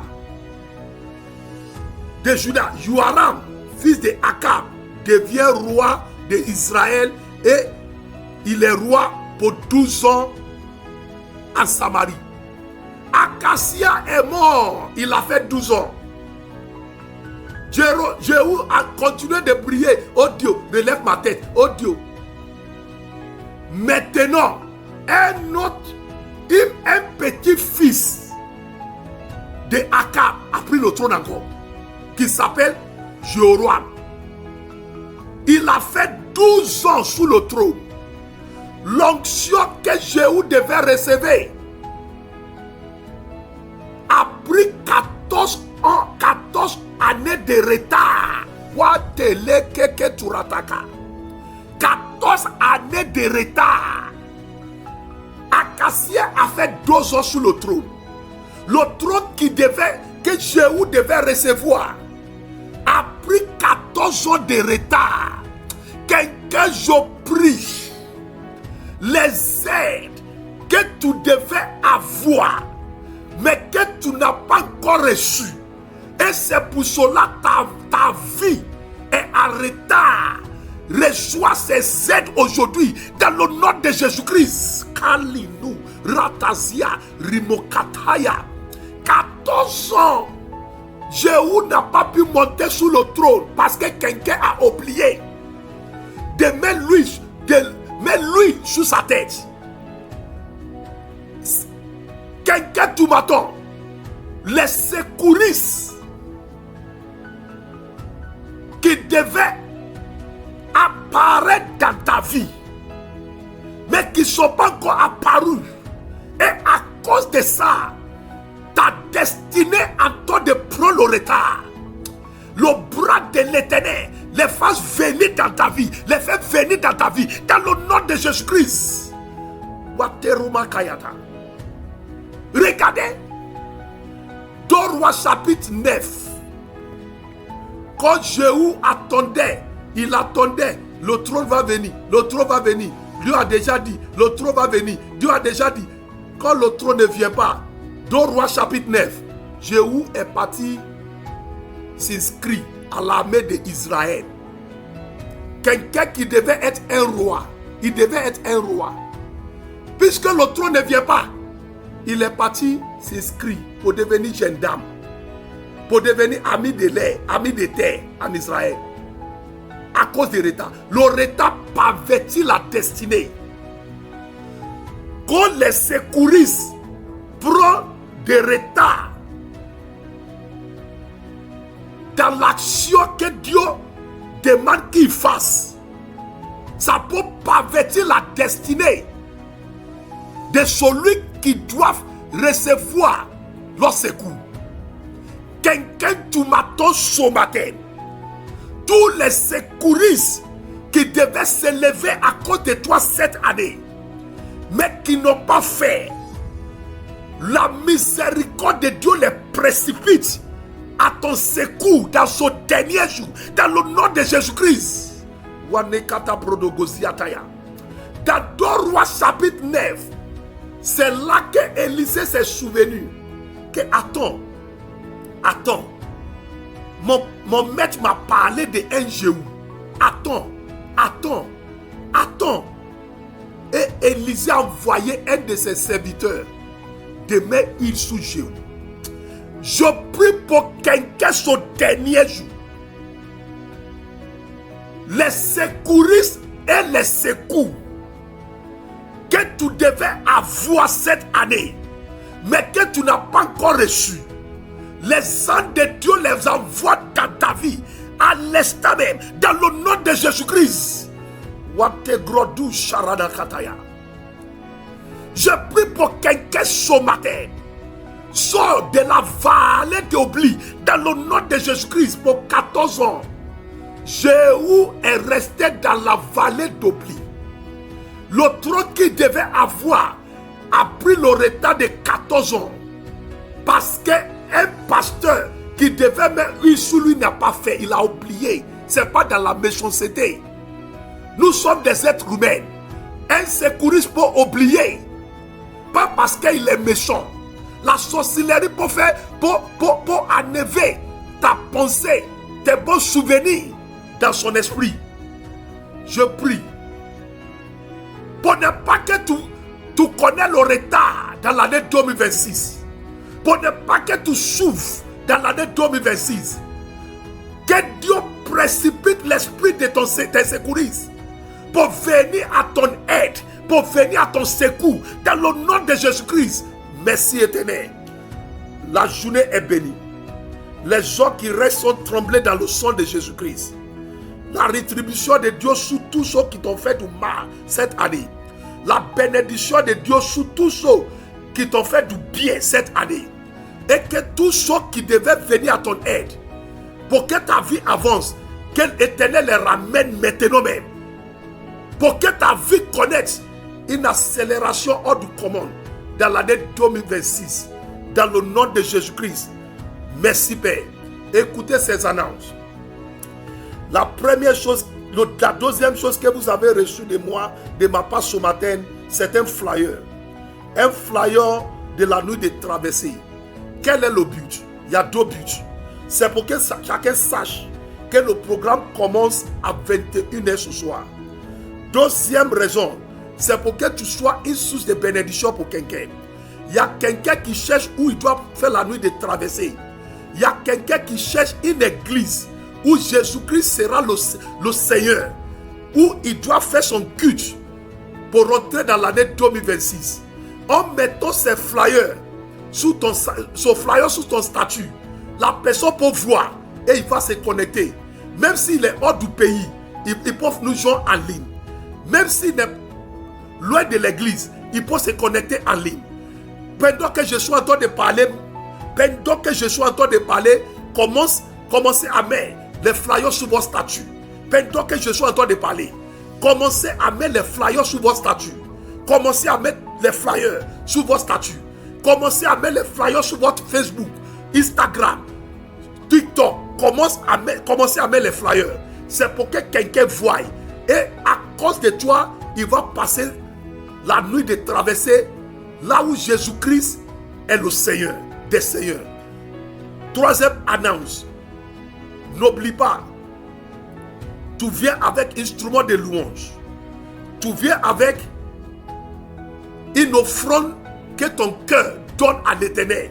de Juda, Joram, fils de Akab, devient roi d'Israël et il est roi pour 12 ans en Samarie. Acacia est mort, il a fait 12 ans. Jéhu a continué de prier. Oh Dieu, relève ma tête. Oh Dieu. Maintenant, un petit fils de Akab a pris le trône encore, qui s'appelle Jéhoram. Il a fait 12 ans sous le trône. L'onction que Jéhu devait recevoir a pris 14 années de retard. 14 années de retard. Acacia a fait 2 ans sous le trône. Le trône que Jéhu devait recevoir a pris 14 ans de retard. Quelqu'un, je prie, les aides que tu devais avoir, mais que tu n'as pas encore reçu. Et c'est pour cela que ta vie est en retard. Reçois ces aides aujourd'hui dans le nom de Jésus-Christ. Kalinu, Ratazia, Rimokataya. 14 ans, Jéhu n'a pas pu monter sur le trône parce que quelqu'un a oublié de mettre lui sur sa tête. Quelqu'un tout matin, les secouristes qui devaient apparaître dans ta vie, mais qui ne sont pas encore apparus. Et à cause de ça, ta destinée en toi de prendre le retard. Le bras de l'Éternel les fasse venir dans ta vie, les fait venir dans ta vie, dans le nom de Jésus-Christ. Wateruma Kayata. Regardez, 2 Rois chapitre 9. Quand Jéhu attendait, il attendait, le trône va venir, le trône va venir. Dieu a déjà dit, le trône va venir. Dieu a déjà dit, quand le trône ne vient pas, 2 Rois chapitre 9, Jéhu est parti s'inscrire à l'armée d'Israël. Quelqu'un qui devait être un roi, il devait être un roi. Puisque le trône ne vient pas, il est parti s'inscrire pour devenir gendarme, pour devenir ami de l'air, ami de terre en Israël. À cause du retard. Le retard pervertit la destinée. Quand les secouristes prennent des retards dans l'action que Dieu demande qu'ils fassent, ça peut pervertir la destinée de celui qui doit recevoir leur secours. Quelqu'un tout matin, ce matin, tous les secouristes qui devaient se lever à cause de toi cette année, mais qui n'ont pas fait, la miséricorde de Dieu les précipite à ton secours dans ce dernier jour, dans le nom de Jésus-Christ. Dans 2 Rois chapitre 9, c'est là que Élisée s'est souvenu que attends, mon maître m'a parlé d'un Jéhu. Attends. Et Élisée a envoyé un de ses serviteurs de mettre huile sous Jéhu. Je prie pour quelqu'un ce dernier jour. Les secouristes et les secours que tu devais avoir cette année, mais que tu n'as pas encore reçu. Les anges de Dieu les envoient dans ta vie, à l'instant même, dans le nom de Jésus-Christ. Je prie pour quelqu'un ce matin. Sors de la vallée d'oubli dans le nom de Jésus-Christ pour 14 ans. Jéhu est resté dans la vallée d'oubli. Le trône qu'il devait avoir a pris le retard de 14 ans. Parce qu'un pasteur qui devait mettre une sur lui n'a pas fait. Il a oublié. Ce n'est pas dans la méchanceté. Nous sommes des êtres humains. Un secouriste peut oublier. Pas parce qu'il est méchant. La sorcellerie peut faire pour enlever ta pensée, tes bons souvenirs dans son esprit. Je prie pour ne pas que tu connais le retard dans l'année 2026. Pour ne pas que tu souffres dans l'année 2026. Que Dieu précipite l'esprit de tes secouristes pour venir à ton aide, pour venir à ton secours dans le nom de Jésus-Christ. Merci éternel. La journée est bénie. Les gens qui restent sont tremblés dans le sang de Jésus-Christ. La rétribution de Dieu sur tous ceux qui t'ont fait du mal cette année. La bénédiction de Dieu sur tous ceux qui t'ont fait du bien cette année. Et que tous ceux qui devaient venir à ton aide, pour que ta vie avance, que l'Éternel les ramène maintenant même. Pour que ta vie connaisse une accélération hors du commun dans l'année 2026. Dans le nom de Jésus-Christ. Merci Père. Écoutez ces annonces. La première chose, la deuxième chose que vous avez reçue de moi, de ma part ce matin, c'est un flyer. Un flyer de la nuit de traversée. Quel est le but? Il y a deux buts. C'est pour que chacun sache que le programme commence à 21h ce soir. Deuxième raison, c'est pour que tu sois une source de bénédiction pour quelqu'un. Il y a quelqu'un qui cherche où il doit faire la nuit de traversée. Il y a quelqu'un qui cherche une église où Jésus-Christ sera le Seigneur, où il doit faire son culte pour rentrer dans l'année 2026. En mettant ces flyers sous ton statut, la personne peut voir et il va se connecter. Même s'il est hors du pays, il peut nous joindre en ligne. Même s'il est loin de l'église, il peut se connecter en ligne. Pendant que je suis en train de parler, commencez à mettre les flyers sur votre statut. Pendant que je suis en train de parler, commencez à mettre les flyers sur votre statut. Commencez à mettre les flyers sur votre statut. Commencez à mettre les flyers sur votre Facebook, Instagram, TikTok. Commencez à mettre les flyers. C'est pour que quelqu'un voie. Et à cause de toi, il va passer la nuit de traversée là où Jésus-Christ est le Seigneur des Seigneurs. Troisième annonce. N'oublie pas, tu viens avec instrument de louange. Tu viens avec une offrande que ton cœur donne à l'Éternel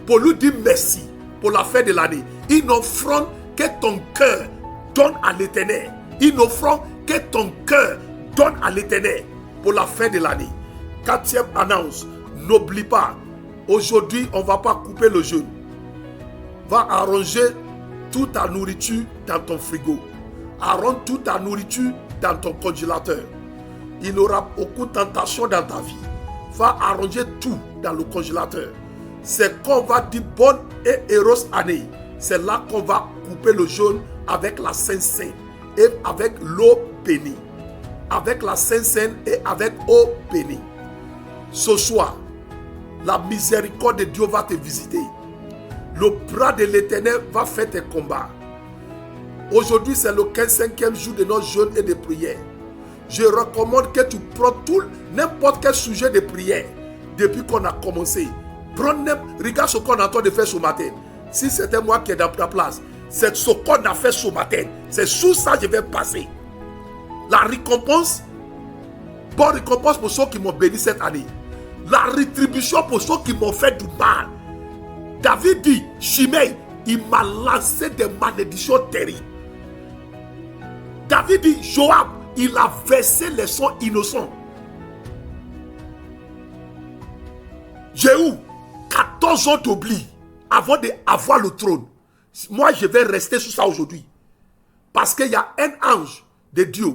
pour lui dire merci pour la fin de l'année. Une offrande que ton cœur donne à l'Éternel. Une offrande que ton cœur donne à l'Éternel pour la fin de l'année. Quatrième annonce. N'oublie pas, aujourd'hui on ne va pas couper le jeûne. Va arranger toute ta nourriture dans ton frigo. Arrange toute ta nourriture dans ton congélateur. Il n'y aura aucune tentation dans ta vie. Va arranger tout dans le congélateur. C'est qu'on va dire bonne et heureuse année. C'est là qu'on va couper le jeûne avec la Sainte Seine et avec l'eau bénie. Avec la Sainte Seine et avec eau bénie. Ce soir, la miséricorde de Dieu va te visiter. Le bras de l'Éternel va faire tes combats. Aujourd'hui, c'est le 15e jour de notre jeûne et de prière. Je recommande que tu prends n'importe quel sujet de prière depuis qu'on a commencé. Regarde ce qu'on est en train de faire ce matin. Si c'était moi qui est dans ta place, c'est ce qu'on a fait ce matin. C'est sous ça que je vais passer. La récompense, bonne récompense pour ceux qui m'ont béni cette année. La rétribution pour ceux qui m'ont fait du mal. David dit, Shimei, il m'a lancé des malédictions terribles. David dit, Joab il a versé les sangs innocents. Jéhu, 14 ans d'oubli avant d'avoir le trône. Moi, je vais rester sur ça aujourd'hui. Parce qu'il y a un ange de Dieu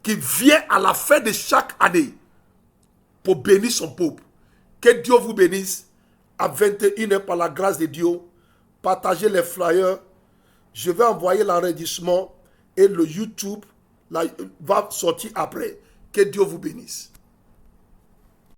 qui vient à la fin de chaque année pour bénir son peuple. Que Dieu vous bénisse. À 21h, par la grâce de Dieu, partagez les flyers. Je vais envoyer l'enregistrement et le YouTube va sortir après. Que Dieu vous bénisse.